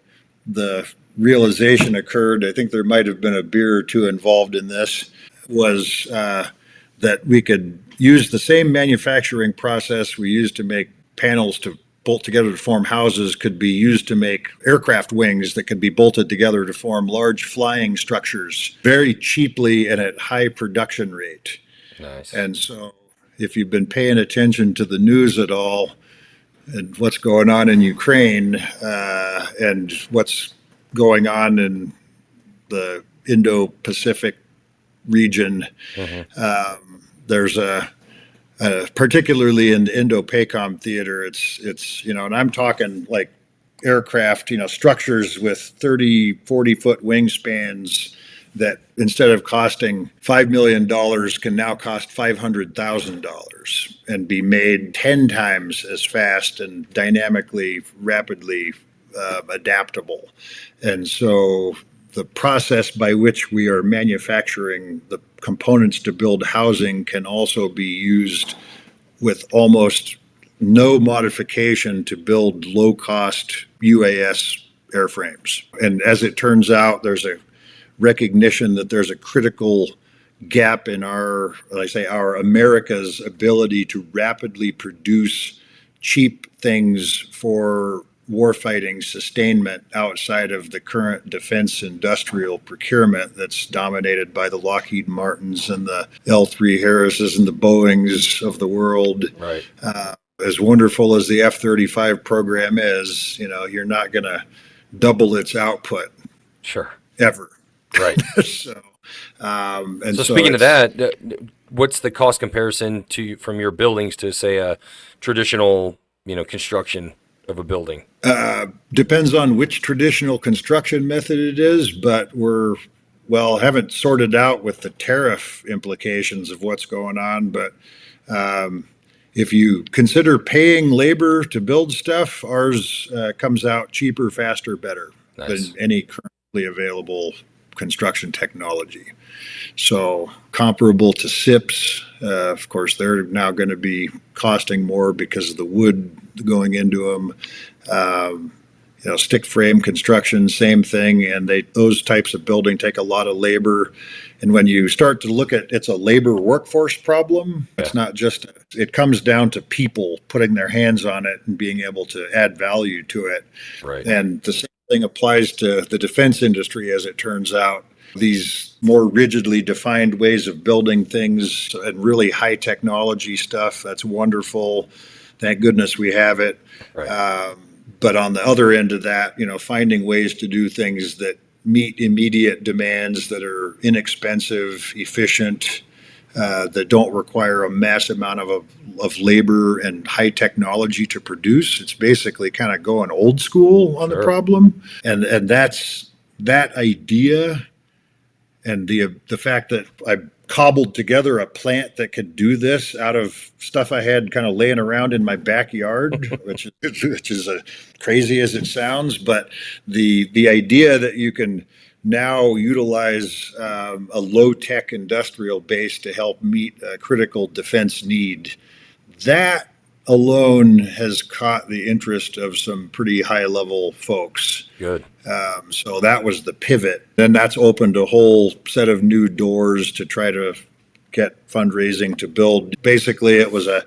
[SPEAKER 2] the realization occurred, I think there might have been a beer or two involved in this, was that we could use the same manufacturing process we used to make panels to bolt together to form houses could be used to make aircraft wings that could be bolted together to form large flying structures very cheaply and at high production rate.
[SPEAKER 1] Nice.
[SPEAKER 2] And so if you've been paying attention to the news at all and what's going on in Ukraine and what's going on in the Indo-Pacific region, there's particularly in the Indo-PACOM theater, it's and I'm talking like aircraft, structures with 30, 40-foot wingspans that instead of costing $5 million can now cost $500,000 and be made 10 times as fast and dynamically, rapidly adaptable. And so the process by which we are manufacturing the components to build housing can also be used with almost no modification to build low-cost UAS airframes. And as it turns out, there's a recognition that there's a critical gap in our America's ability to rapidly produce cheap things for warfighting sustainment outside of the current defense industrial procurement that's dominated by the Lockheed Martins and the L3 Harrises and the Boeings of the world.
[SPEAKER 1] Right.
[SPEAKER 2] As wonderful as the F-35 program is, you're not going to double its output.
[SPEAKER 1] Sure.
[SPEAKER 2] Ever.
[SPEAKER 1] Right.
[SPEAKER 2] So
[SPEAKER 1] speaking of that, what's the cost comparison from your buildings to, say, a traditional, construction of a building?
[SPEAKER 2] Depends on which traditional construction method it is, but haven't sorted out with the tariff implications of what's going on. But if you consider paying labor to build stuff, ours comes out cheaper, faster, better than any currently available construction technology. So comparable to SIPs, of course, they're now going to be costing more because of the wood going into them. Stick frame construction, same thing. And those types of building take a lot of labor. And when you start to look at it's a labor workforce problem, it's not just, it comes down to people putting their hands on it and being able to add value to it.
[SPEAKER 1] Right.
[SPEAKER 2] And the same thing applies to the defense industry, as it turns out. These more rigidly defined ways of building things and really high technology stuff, that's wonderful. Thank goodness we have it.
[SPEAKER 1] Right.
[SPEAKER 2] But on the other end of that, finding ways to do things that meet immediate demands that are inexpensive, efficient, that don't require a mass amount of labor and high technology to produce. It's basically kind of going old school on the
[SPEAKER 1] Sure.
[SPEAKER 2] problem, and that's that idea, and the fact that I cobbled together a plant that could do this out of stuff I had kind of laying around in my backyard, which is crazy as it sounds, but the idea that you can now utilize a low tech industrial base to help meet a critical defense need, that alone has caught the interest of some pretty high level folks.
[SPEAKER 1] Good.
[SPEAKER 2] So that was the pivot. Then that's opened a whole set of new doors to try to get fundraising to build. Basically, it was a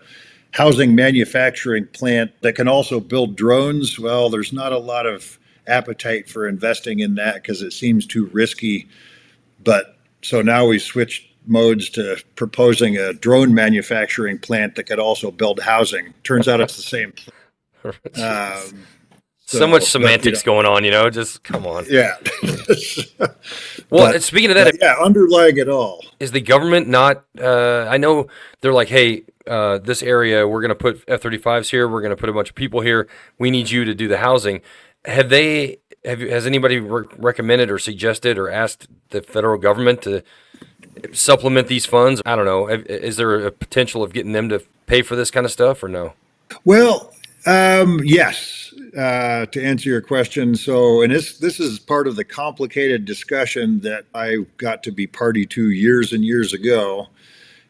[SPEAKER 2] housing manufacturing plant that can also build drones. Well, there's not a lot of appetite for investing in that because it seems too risky. But so now we switched modes to proposing a drone manufacturing plant that could also build housing. Turns out it's the same.
[SPEAKER 1] So much
[SPEAKER 2] But,
[SPEAKER 1] semantics going on, just come on.
[SPEAKER 2] yeah.
[SPEAKER 1] Well, speaking of that,
[SPEAKER 2] yeah, underlying it all.
[SPEAKER 1] is the government not, I know they're like, hey, this area, we're going to put F-35s here. We're going to put a bunch of people here. We need you to do the housing. Has anybody recommended or suggested or asked the federal government to supplement these funds? I don't know. Is there a potential of getting them to pay for this kind of stuff or no?
[SPEAKER 2] Well, yes. To answer your question, and this is part of the complicated discussion that I got to be party to years and years ago.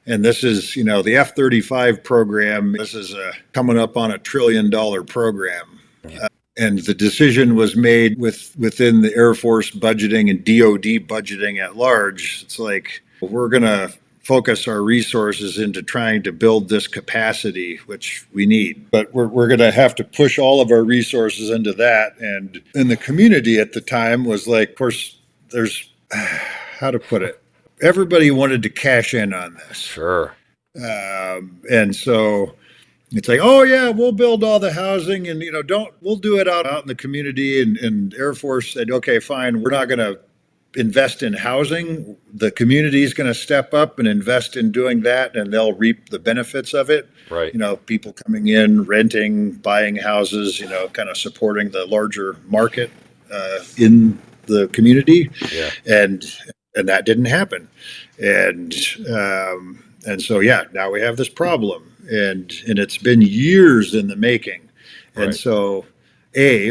[SPEAKER 2] And this is, the F-35 program. This is coming up on $1 trillion program. And the decision was made within the Air Force budgeting and DoD budgeting at large. It's like, we're going to focus our resources into trying to build this capacity, which we need. But we're going to have to push all of our resources into that. And in the community at the time was like, of course, there's, how to put it, everybody wanted to cash in on this.
[SPEAKER 1] Sure.
[SPEAKER 2] And so it's like, oh yeah, we'll build all the housing and, we'll do it out in the community. And Air Force said, okay, fine, we're not going to invest in housing. The community is going to step up and invest in doing that, and they'll reap the benefits of it.
[SPEAKER 1] Right.
[SPEAKER 2] People coming in, renting, buying houses, kind of supporting the larger market in the community.
[SPEAKER 1] Yeah.
[SPEAKER 2] And that didn't happen. And so, yeah, now we have this problem, and it's been years in the making. And
[SPEAKER 1] Right.
[SPEAKER 2] so,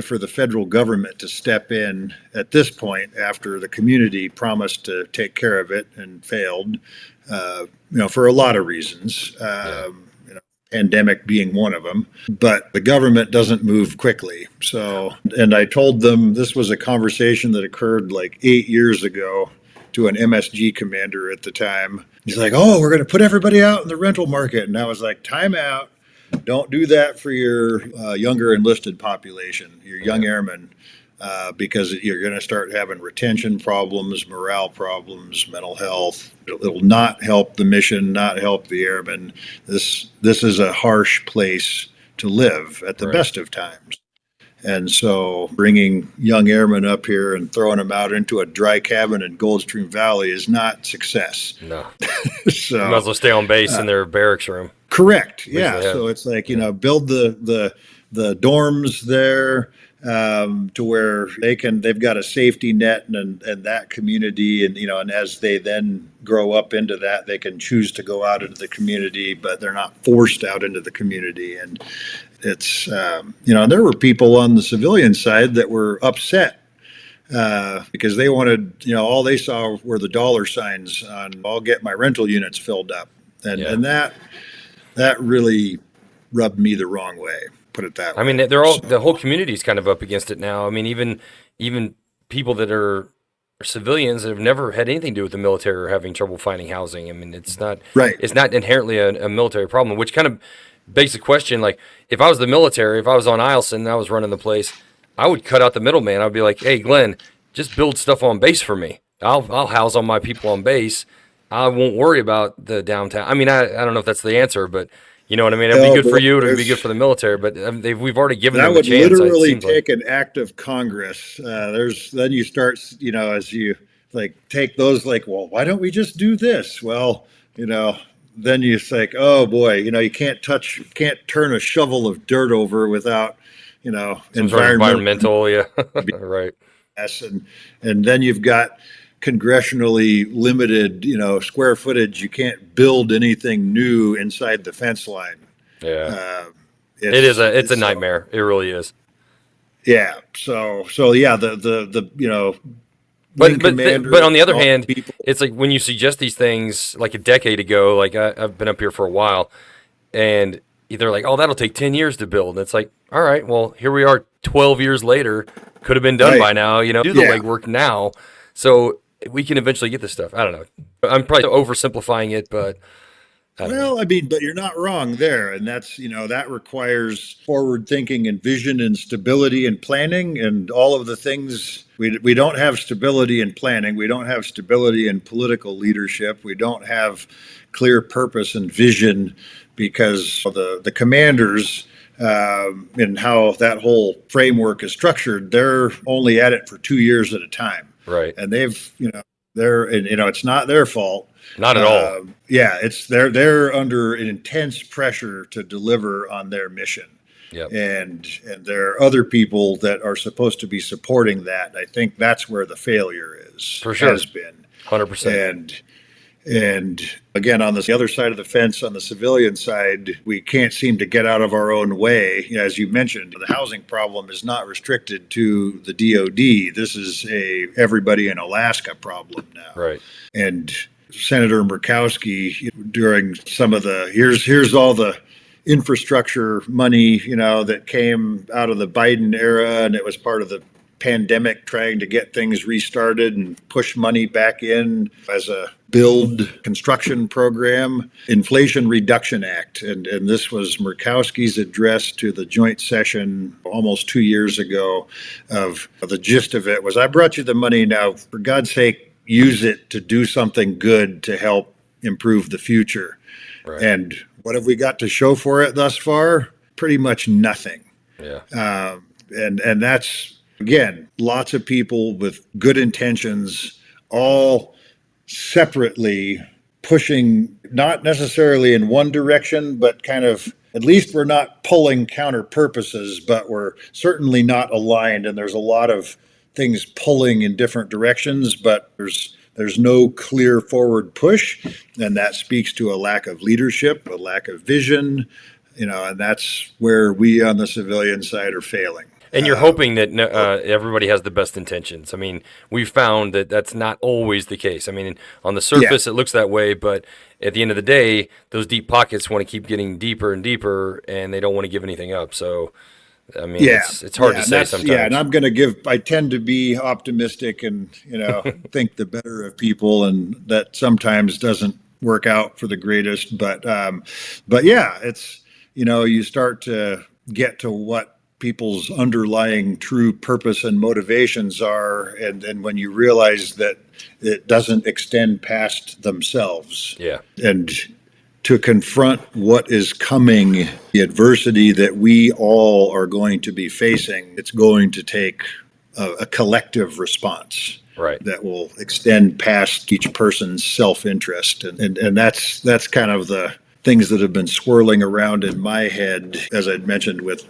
[SPEAKER 2] for the federal government to step in at this point after the community promised to take care of it and failed, for a lot of reasons, pandemic being one of them, but the government doesn't move quickly. So, and I told them this was a conversation that occurred like 8 years ago to an MSG commander at the time. He's like, oh, we're going to put everybody out in the rental market. And I was like, time out. Don't do that for your younger enlisted population, your young airmen, because you're going to start having retention problems, morale problems, mental health. It'll not help the mission, not help the airmen. This is a harsh place to live at the
[SPEAKER 1] Right.
[SPEAKER 2] best of times. And so bringing young airmen up here and throwing them out into a dry cabin in Goldstream Valley is not success.
[SPEAKER 1] No.
[SPEAKER 2] So,
[SPEAKER 1] You might as well stay on base in their barracks room.
[SPEAKER 2] correct.
[SPEAKER 1] least they
[SPEAKER 2] Yeah.
[SPEAKER 1] have.
[SPEAKER 2] So it's like, build the dorms there to where they've got a safety net and that community. And as they then grow up into that, they can choose to go out into the community, but they're not forced out into the community. And it's, there were people on the civilian side that were upset because they wanted, all they saw were the dollar signs on, I'll get my rental units filled up. And that really rubbed me the wrong way, put it that way.
[SPEAKER 1] I mean, the whole community's kind of up against it now. I mean, even people that are civilians that have never had anything to do with the military are having trouble finding housing. I mean, it's not
[SPEAKER 2] Right.
[SPEAKER 1] It's not inherently a military problem, which kind of begs the question, like, if I was the military, if I was on Eielson and I was running the place, I would cut out the middleman. I'd be like, hey, Glenn, just build stuff on base for me. I'll house all my people on base. I won't worry about the downtown. I mean, I don't know if that's the answer, but you know what I mean? It'd be good for you. It'd be good for the military, but we've already given
[SPEAKER 2] That
[SPEAKER 1] them a
[SPEAKER 2] would
[SPEAKER 1] chance.
[SPEAKER 2] literally
[SPEAKER 1] it seems
[SPEAKER 2] take an act of Congress. Then you start, as you like take those, like, well, why don't we just do this? Well, you know, then you think, oh boy, you can't turn a shovel of dirt over without,
[SPEAKER 1] Some sort of
[SPEAKER 2] environmental
[SPEAKER 1] environmental, yeah, right.
[SPEAKER 2] BS. And then you've got congressionally limited, square footage. You can't build anything new inside the fence line.
[SPEAKER 1] Yeah,
[SPEAKER 2] Uh,
[SPEAKER 1] it's a
[SPEAKER 2] it's so
[SPEAKER 1] nightmare. It really is.
[SPEAKER 2] yeah. So yeah, the wing
[SPEAKER 1] But
[SPEAKER 2] commander
[SPEAKER 1] on the
[SPEAKER 2] and
[SPEAKER 1] other
[SPEAKER 2] all
[SPEAKER 1] hand,
[SPEAKER 2] the people.
[SPEAKER 1] it's like when you suggest these things like a decade ago. Like I've been up here for a while, and they're like, "Oh, that'll take 10 years to build." And it's like, all right, well, here we are, 12 years later. Could have been done
[SPEAKER 2] Right.
[SPEAKER 1] by now. Do the
[SPEAKER 2] Yeah.
[SPEAKER 1] legwork now, so we can eventually get this stuff. I don't know. I'm probably oversimplifying it, but I don't know.
[SPEAKER 2] Well, I mean, but you're not wrong there. And that's, that requires forward thinking and vision and stability and planning and all of the things. We don't have stability in planning. We don't have stability in political leadership. We don't have clear purpose and vision because the commanders and how that whole framework is structured, they're only at it for 2 years at a time.
[SPEAKER 1] Right?
[SPEAKER 2] And and it's not their fault.
[SPEAKER 1] Not at all.
[SPEAKER 2] Yeah, it's they're under intense pressure to deliver on their mission,
[SPEAKER 1] Yep,
[SPEAKER 2] and there are other people that are supposed to be supporting that. I think that's where the failure is
[SPEAKER 1] for sure,
[SPEAKER 2] has been,
[SPEAKER 1] 100%.
[SPEAKER 2] and again on the other side of the fence, on the civilian side, we can't seem to get out of our own way. As you mentioned, the housing problem is not restricted to the DoD. This is a everybody in Alaska problem now,
[SPEAKER 1] Right.
[SPEAKER 2] and Senator Murkowski during some of the here's all the infrastructure money that came out of the Biden era, and it was part of the pandemic trying to get things restarted and push money back in as a build construction program, Inflation Reduction Act. And this was Murkowski's address to the joint session almost 2 years ago. Of the gist of it was, I brought you the money, now for God's sake use it to do something good to help improve the future.
[SPEAKER 1] Right.
[SPEAKER 2] And what have we got to show for it thus far? Pretty much nothing.
[SPEAKER 1] Yeah.
[SPEAKER 2] And that's, again, lots of people with good intentions, all separately pushing, not necessarily in one direction, but kind of, at least we're not pulling counter purposes, but we're certainly not aligned. And there's a lot of things pulling in different directions, but there's no clear forward push, and that speaks to a lack of leadership, a lack of vision, and that's where we on the civilian side are failing.
[SPEAKER 1] And you're hoping that everybody has the best intentions. I mean, we've found that that's not always the case. I mean, on the
[SPEAKER 2] Yeah,
[SPEAKER 1] surface, it looks that way, but at the end of the day, those deep pockets want to keep getting deeper and deeper, and they don't want to give anything up. So, I mean,
[SPEAKER 2] yeah,
[SPEAKER 1] it's hard to
[SPEAKER 2] and
[SPEAKER 1] say
[SPEAKER 2] and
[SPEAKER 1] sometimes.
[SPEAKER 2] I'm going to I tend to be optimistic and think the better of people, and that sometimes doesn't work out for the greatest. But yeah, it's you start to get to what people's underlying true purpose and motivations are, and then when you realize that it doesn't extend past themselves,
[SPEAKER 1] Yeah.
[SPEAKER 2] and to confront what is coming, the adversity that we all are going to be facing, it's going to take a collective response
[SPEAKER 1] Right.
[SPEAKER 2] that will extend past each person's self-interest, and that's kind of the things that have been swirling around in my head, as I'd mentioned, with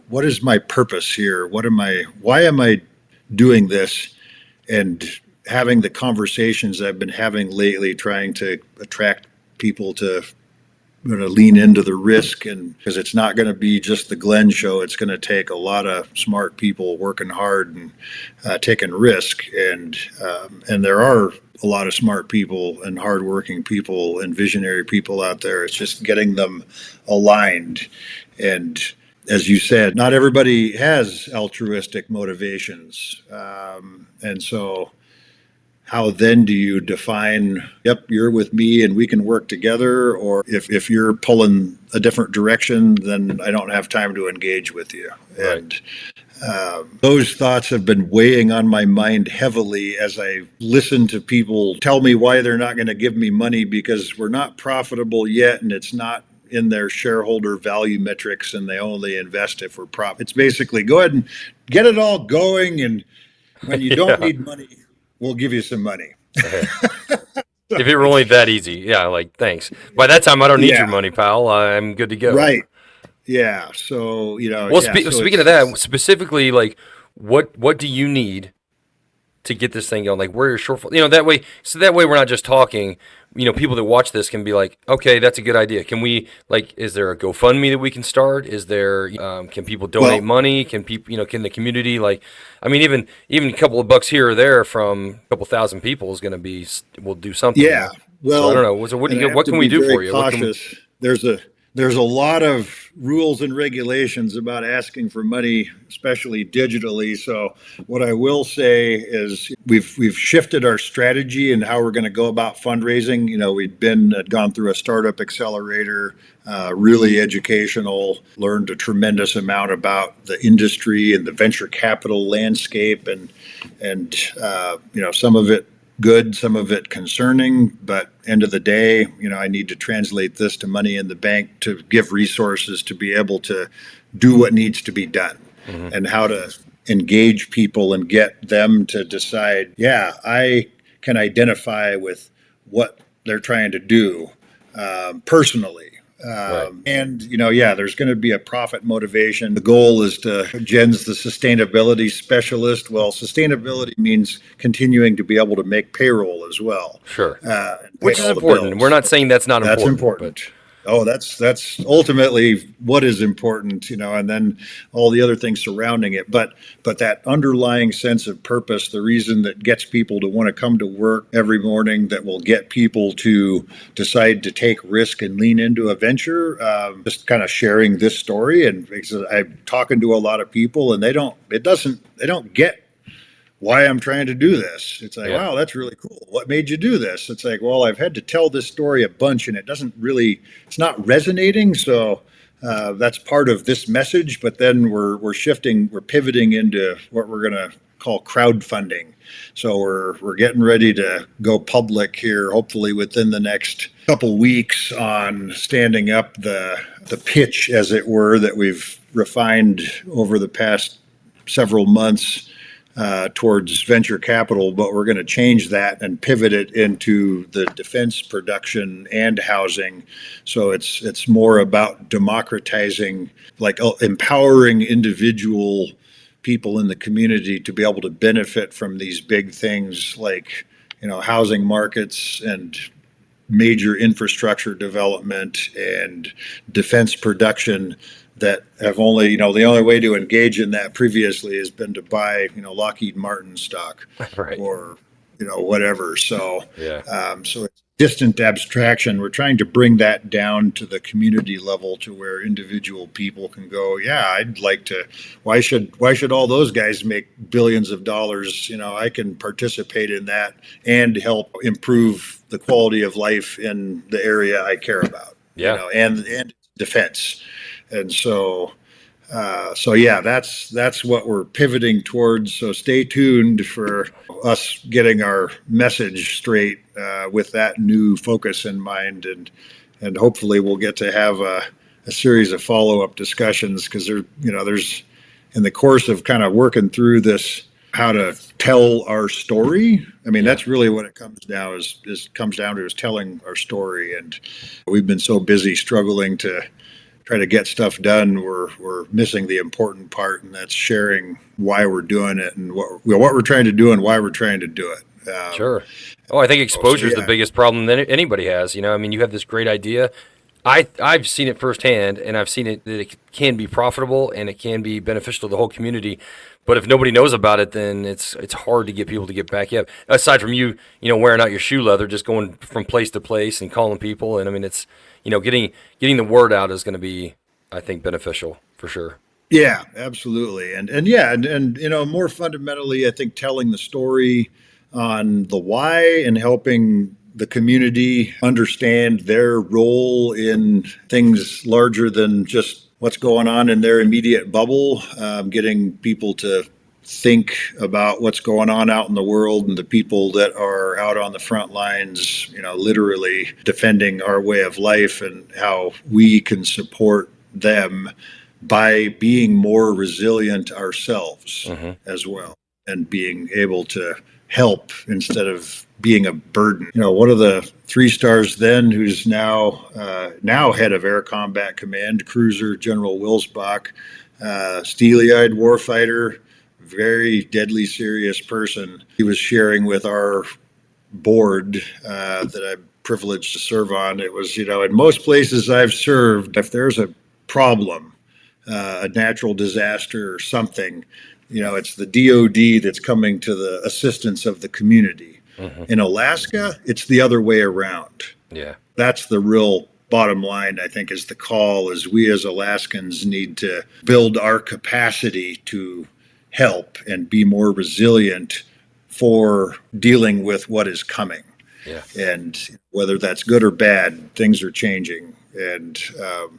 [SPEAKER 2] what is my purpose here, why am I doing this, and having the conversations I've been having lately, trying to attract people to lean into the risk, and because it's not going to be just the Glenn show, it's going to take a lot of smart people working hard and taking risk, and there are a lot of smart people and hardworking people and visionary people out there. It's just getting them aligned, and as you said, not everybody has altruistic motivations, and so how then do you define, yep, you're with me and we can work together, or if you're pulling a different direction, then I don't have time to engage with you.
[SPEAKER 1] Right.
[SPEAKER 2] And those thoughts have been weighing on my mind heavily as I listen to people tell me why they're not going to give me money because we're not profitable yet and it's not in their shareholder value metrics, and they only invest if we're profit. It's basically go ahead and get it all going, and when you don't
[SPEAKER 1] Yeah.
[SPEAKER 2] need money, we'll give you some money.
[SPEAKER 1] If it were only that easy, yeah. Like, thanks. By that time, I don't need your
[SPEAKER 2] Yeah,
[SPEAKER 1] money, pal. I'm good to go.
[SPEAKER 2] right. Yeah. So,
[SPEAKER 1] Well,
[SPEAKER 2] yeah. So
[SPEAKER 1] speaking of that, specifically, like, what do you need to get this thing going? Like, where your shortfall? That way. So that way, we're not just talking. People that watch this can be like, okay, that's a good idea. Can we like? Is there a GoFundMe that we can start? Is there? Can people donate
[SPEAKER 2] well,
[SPEAKER 1] money? Can people? Can the community like? I mean, even a couple of bucks here or there from a couple thousand people is going to be will do something.
[SPEAKER 2] yeah.
[SPEAKER 1] So I don't
[SPEAKER 2] Well,
[SPEAKER 1] know. So
[SPEAKER 2] and I have
[SPEAKER 1] what
[SPEAKER 2] to
[SPEAKER 1] can we
[SPEAKER 2] be
[SPEAKER 1] do
[SPEAKER 2] very
[SPEAKER 1] for you? What can?
[SPEAKER 2] cautious. There's a lot of rules and regulations about asking for money, especially digitally. So what I will say is we've shifted our strategy and how we're going to go about fundraising. We've gone through a startup accelerator, really educational, learned a tremendous amount about the industry and the venture capital landscape, and some of it good, some of it concerning, but end of the day, I need to translate this to money in the bank to give resources to be able to do what needs to be done
[SPEAKER 1] Mhm.
[SPEAKER 2] and how to engage people and get them to decide, yeah, I can identify with what they're trying to do personally.
[SPEAKER 1] Right.
[SPEAKER 2] And yeah, there's going to be a profit motivation. The goal is to Jen's the sustainability specialist. Well, sustainability means continuing to be able to make payroll as well,
[SPEAKER 1] Sure.
[SPEAKER 2] and pay
[SPEAKER 1] Which is
[SPEAKER 2] all the
[SPEAKER 1] important. We're
[SPEAKER 2] bills.
[SPEAKER 1] not saying that's not
[SPEAKER 2] That's
[SPEAKER 1] important, but
[SPEAKER 2] important. Oh, that's ultimately what is important, and then all the other things surrounding it. But that underlying sense of purpose, the reason that gets people to want to come to work every morning, that will get people to decide to take risk and lean into a venture. Just kind of sharing this story, and because I'm talking to a lot of people, and they don't get why I'm trying to do this. It's like,
[SPEAKER 1] yeah.
[SPEAKER 2] wow, that's really cool. What made you do this? It's like, well, I've had to tell this story a bunch and it's not resonating. So that's part of this message. But then we're pivoting into what we're going to call crowdfunding. So we're getting ready to go public here, hopefully within the next couple weeks, on standing up the pitch, as it were, that we've refined over the past several months towards venture capital, but we're going to change that and pivot it into the defense production and housing. So it's more about democratizing, like empowering individual people in the community to be able to benefit from these big things like housing markets and major infrastructure development and defense production that have only, the only way to engage in that previously has been to buy, Lockheed Martin stock
[SPEAKER 1] Right.
[SPEAKER 2] or, whatever. So,
[SPEAKER 1] Yeah.
[SPEAKER 2] so it's distant abstraction. We're trying to bring that down to the community level to where individual people can go, yeah, I'd like to, why should all those guys make billions of dollars? I can participate in that and help improve the quality of life in the area I care about,
[SPEAKER 1] Yeah.
[SPEAKER 2] and defense. And so yeah, that's what we're pivoting towards. So stay tuned for us getting our message straight with that new focus in mind, and hopefully we'll get to have a series of follow up discussions, because there's in the course of kind of working through this, how to tell our story. I mean,
[SPEAKER 1] Yeah.
[SPEAKER 2] that's really what it comes down comes down to, is telling our story. And we've been so busy struggling to try to get stuff done, we're missing the important part, and that's sharing why we're doing it and what we're trying to do and why we're trying to do it.
[SPEAKER 1] Sure. Oh, I think
[SPEAKER 2] So
[SPEAKER 1] exposure is the
[SPEAKER 2] yeah,
[SPEAKER 1] biggest problem that anybody has. I mean, you have this great idea. I've seen it firsthand, and I've seen it that it can be profitable and it can be beneficial to the whole community. But if nobody knows about it, then it's hard to get people to get back. Yeah. Aside from wearing out your shoe leather, just going from place to place and calling people, and I mean, it's getting the word out is going to be, I think, beneficial for sure.
[SPEAKER 2] yeah, absolutely, and yeah, and more fundamentally, I think telling the story on the why and helping the community understand their role in things larger than just what's going on in their immediate bubble, getting people to think about what's going on out in the world and the people that are out on the front lines, literally defending our way of life, and how we can support them by being more resilient ourselves
[SPEAKER 1] Hmm.
[SPEAKER 2] as well, and being able to help instead of being a burden. One of the 3 stars then, who's now head of Air Combat Command, Cruiser General Wilsbach, steely-eyed warfighter, very deadly serious person. He was sharing with our board that I'm privileged to serve on. It was, in most places I've served, if there's a problem, a natural disaster or something, it's the DOD that's coming to the assistance of the community.
[SPEAKER 1] Mm-hmm.
[SPEAKER 2] In Alaska, it's the other way around.
[SPEAKER 1] Yeah.
[SPEAKER 2] That's the real bottom line, I think, is the call is we as Alaskans need to build our capacity to help and be more resilient for dealing with what is coming.
[SPEAKER 1] Yeah.
[SPEAKER 2] And whether that's good or bad, things are changing, and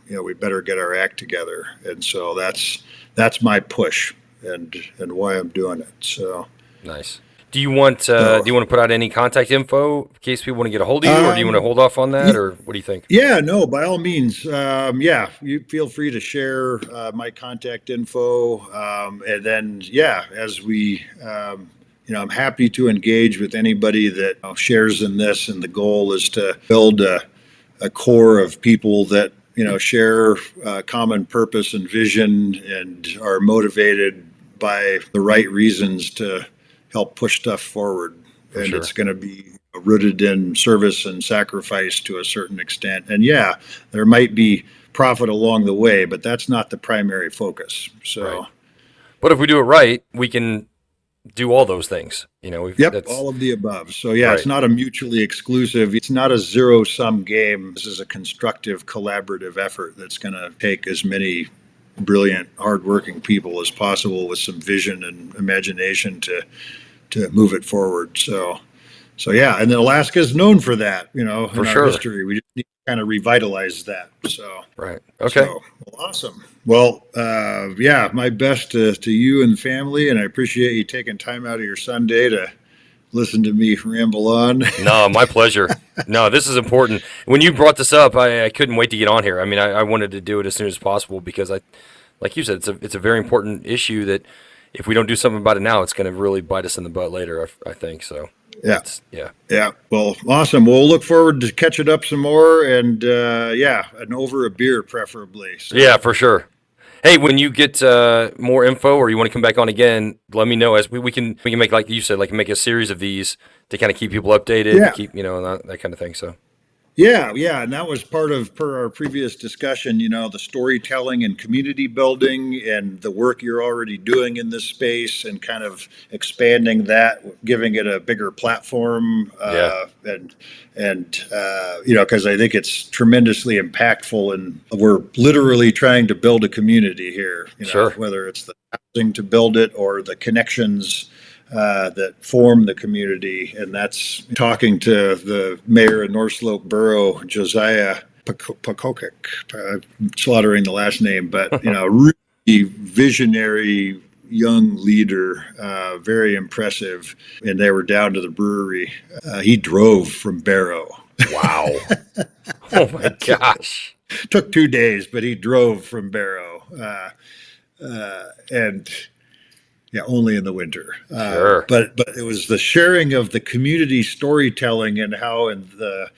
[SPEAKER 2] we better get our act together. And so that's my push and why I'm doing it. So
[SPEAKER 1] nice. Do you want to put out any contact info in case people want to get a hold of you, or do you want to hold off on that, or what do you think?
[SPEAKER 2] Yeah, no, by all means. You feel free to share my contact info, and then as we. I'm happy to engage with anybody that shares in this, and the goal is to build a core of people that share common purpose and vision and are motivated by the right reasons to help push stuff forward. And
[SPEAKER 1] sure.
[SPEAKER 2] It's going to be rooted in service and sacrifice to a certain extent. And there might be profit along the way, but that's not the primary focus. So,
[SPEAKER 1] right. But if we do it right, we can do all those things,
[SPEAKER 2] all of the above. So
[SPEAKER 1] right.
[SPEAKER 2] It's not a mutually exclusive, it's not a zero-sum game. This is a constructive, collaborative effort that's going to take as many brilliant, hardworking people as possible with some vision and imagination to move it forward. So and then Alaska is known for that, in our history. We just need to kind of revitalize that. So
[SPEAKER 1] right. Okay.
[SPEAKER 2] Awesome. Well, my best to you and the family, and I appreciate you taking time out of your Sunday to listen to me ramble on.
[SPEAKER 1] No, my pleasure. No, this is important. When you brought this up, I couldn't wait to get on here. I mean, I wanted to do it as soon as possible because like you said, it's a very important issue that if we don't do something about it now, it's going to really bite us in the butt later, I think so.
[SPEAKER 2] Yeah. Well, awesome. We'll look forward to catching up some more, and and over a beer preferably. So.
[SPEAKER 1] Yeah, for sure. Hey, when you get more info or you want to come back on again, let me know. As we can make, like you said, make a series of these to kind of keep people updated, to keep and that kind of thing. So.
[SPEAKER 2] Yeah, and that was per our previous discussion, the storytelling and community building and the work you're already doing in this space and kind of expanding that, giving it a bigger platform, and because I think it's tremendously impactful, and we're literally trying to build a community here,
[SPEAKER 1] sure.
[SPEAKER 2] Whether it's the housing to build it or the connections that form the community, and that's talking to the mayor of North Slope Borough, Josiah Pokokik, slaughtering the last name, but really visionary young leader, very impressive. And they were down to the brewery. He drove from Barrow.
[SPEAKER 1] Wow! Oh my gosh!
[SPEAKER 2] Took 2 days, but he drove from Barrow, and. Yeah, only in the winter.
[SPEAKER 1] Sure.
[SPEAKER 2] But it was the sharing of the community storytelling and how in the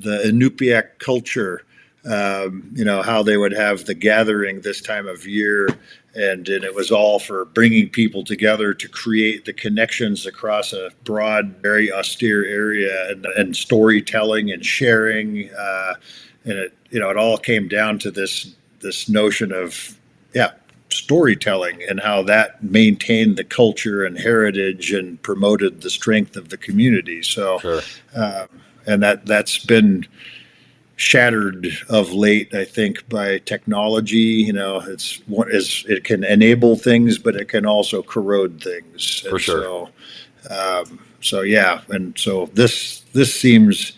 [SPEAKER 2] Inupiaq culture, how they would have the gathering this time of year, and it was all for bringing people together to create the connections across a broad, very austere area, and storytelling and sharing, and it all came down to this notion of storytelling and how that maintained the culture and heritage and promoted the strength of the community. So,
[SPEAKER 1] sure.
[SPEAKER 2] And that's been shattered of late, I think, by technology. It can enable things, but it can also corrode things.
[SPEAKER 1] For sure.
[SPEAKER 2] And so this seems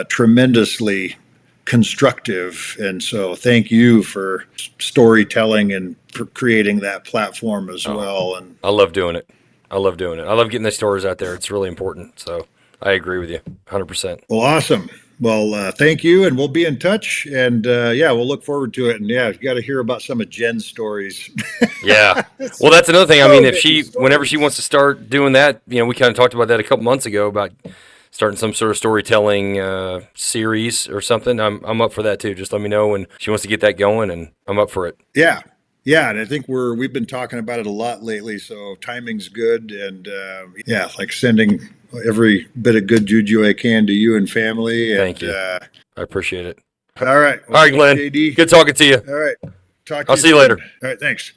[SPEAKER 2] tremendously constructive, and so thank you for storytelling and for creating that platform as well. And
[SPEAKER 1] I love doing it. I love getting the stories out there. It's really important. So I agree with you 100%.
[SPEAKER 2] Well, awesome. Well, thank you, and we'll be in touch, and we'll look forward to it. And you got to hear about some of Jen's stories.
[SPEAKER 1] Yeah. Well, that's another thing. I mean, whenever she wants to start doing that, we kind of talked about that a couple months ago about starting some sort of storytelling series or something, I'm up for that too. Just let me know when she wants to get that going, and I'm up for it.
[SPEAKER 2] Yeah. Yeah, and I think we've been talking about it a lot lately, so timing's good, and yeah, like sending every bit of good juju I can to you and family,
[SPEAKER 1] Thank
[SPEAKER 2] and
[SPEAKER 1] you. I appreciate it.
[SPEAKER 2] all right,
[SPEAKER 1] All right, Glenn.
[SPEAKER 2] JD,
[SPEAKER 1] Good talking to you.
[SPEAKER 2] all right, talk to
[SPEAKER 1] I'll
[SPEAKER 2] you
[SPEAKER 1] see you
[SPEAKER 2] soon.
[SPEAKER 1] later.
[SPEAKER 2] All right, thanks.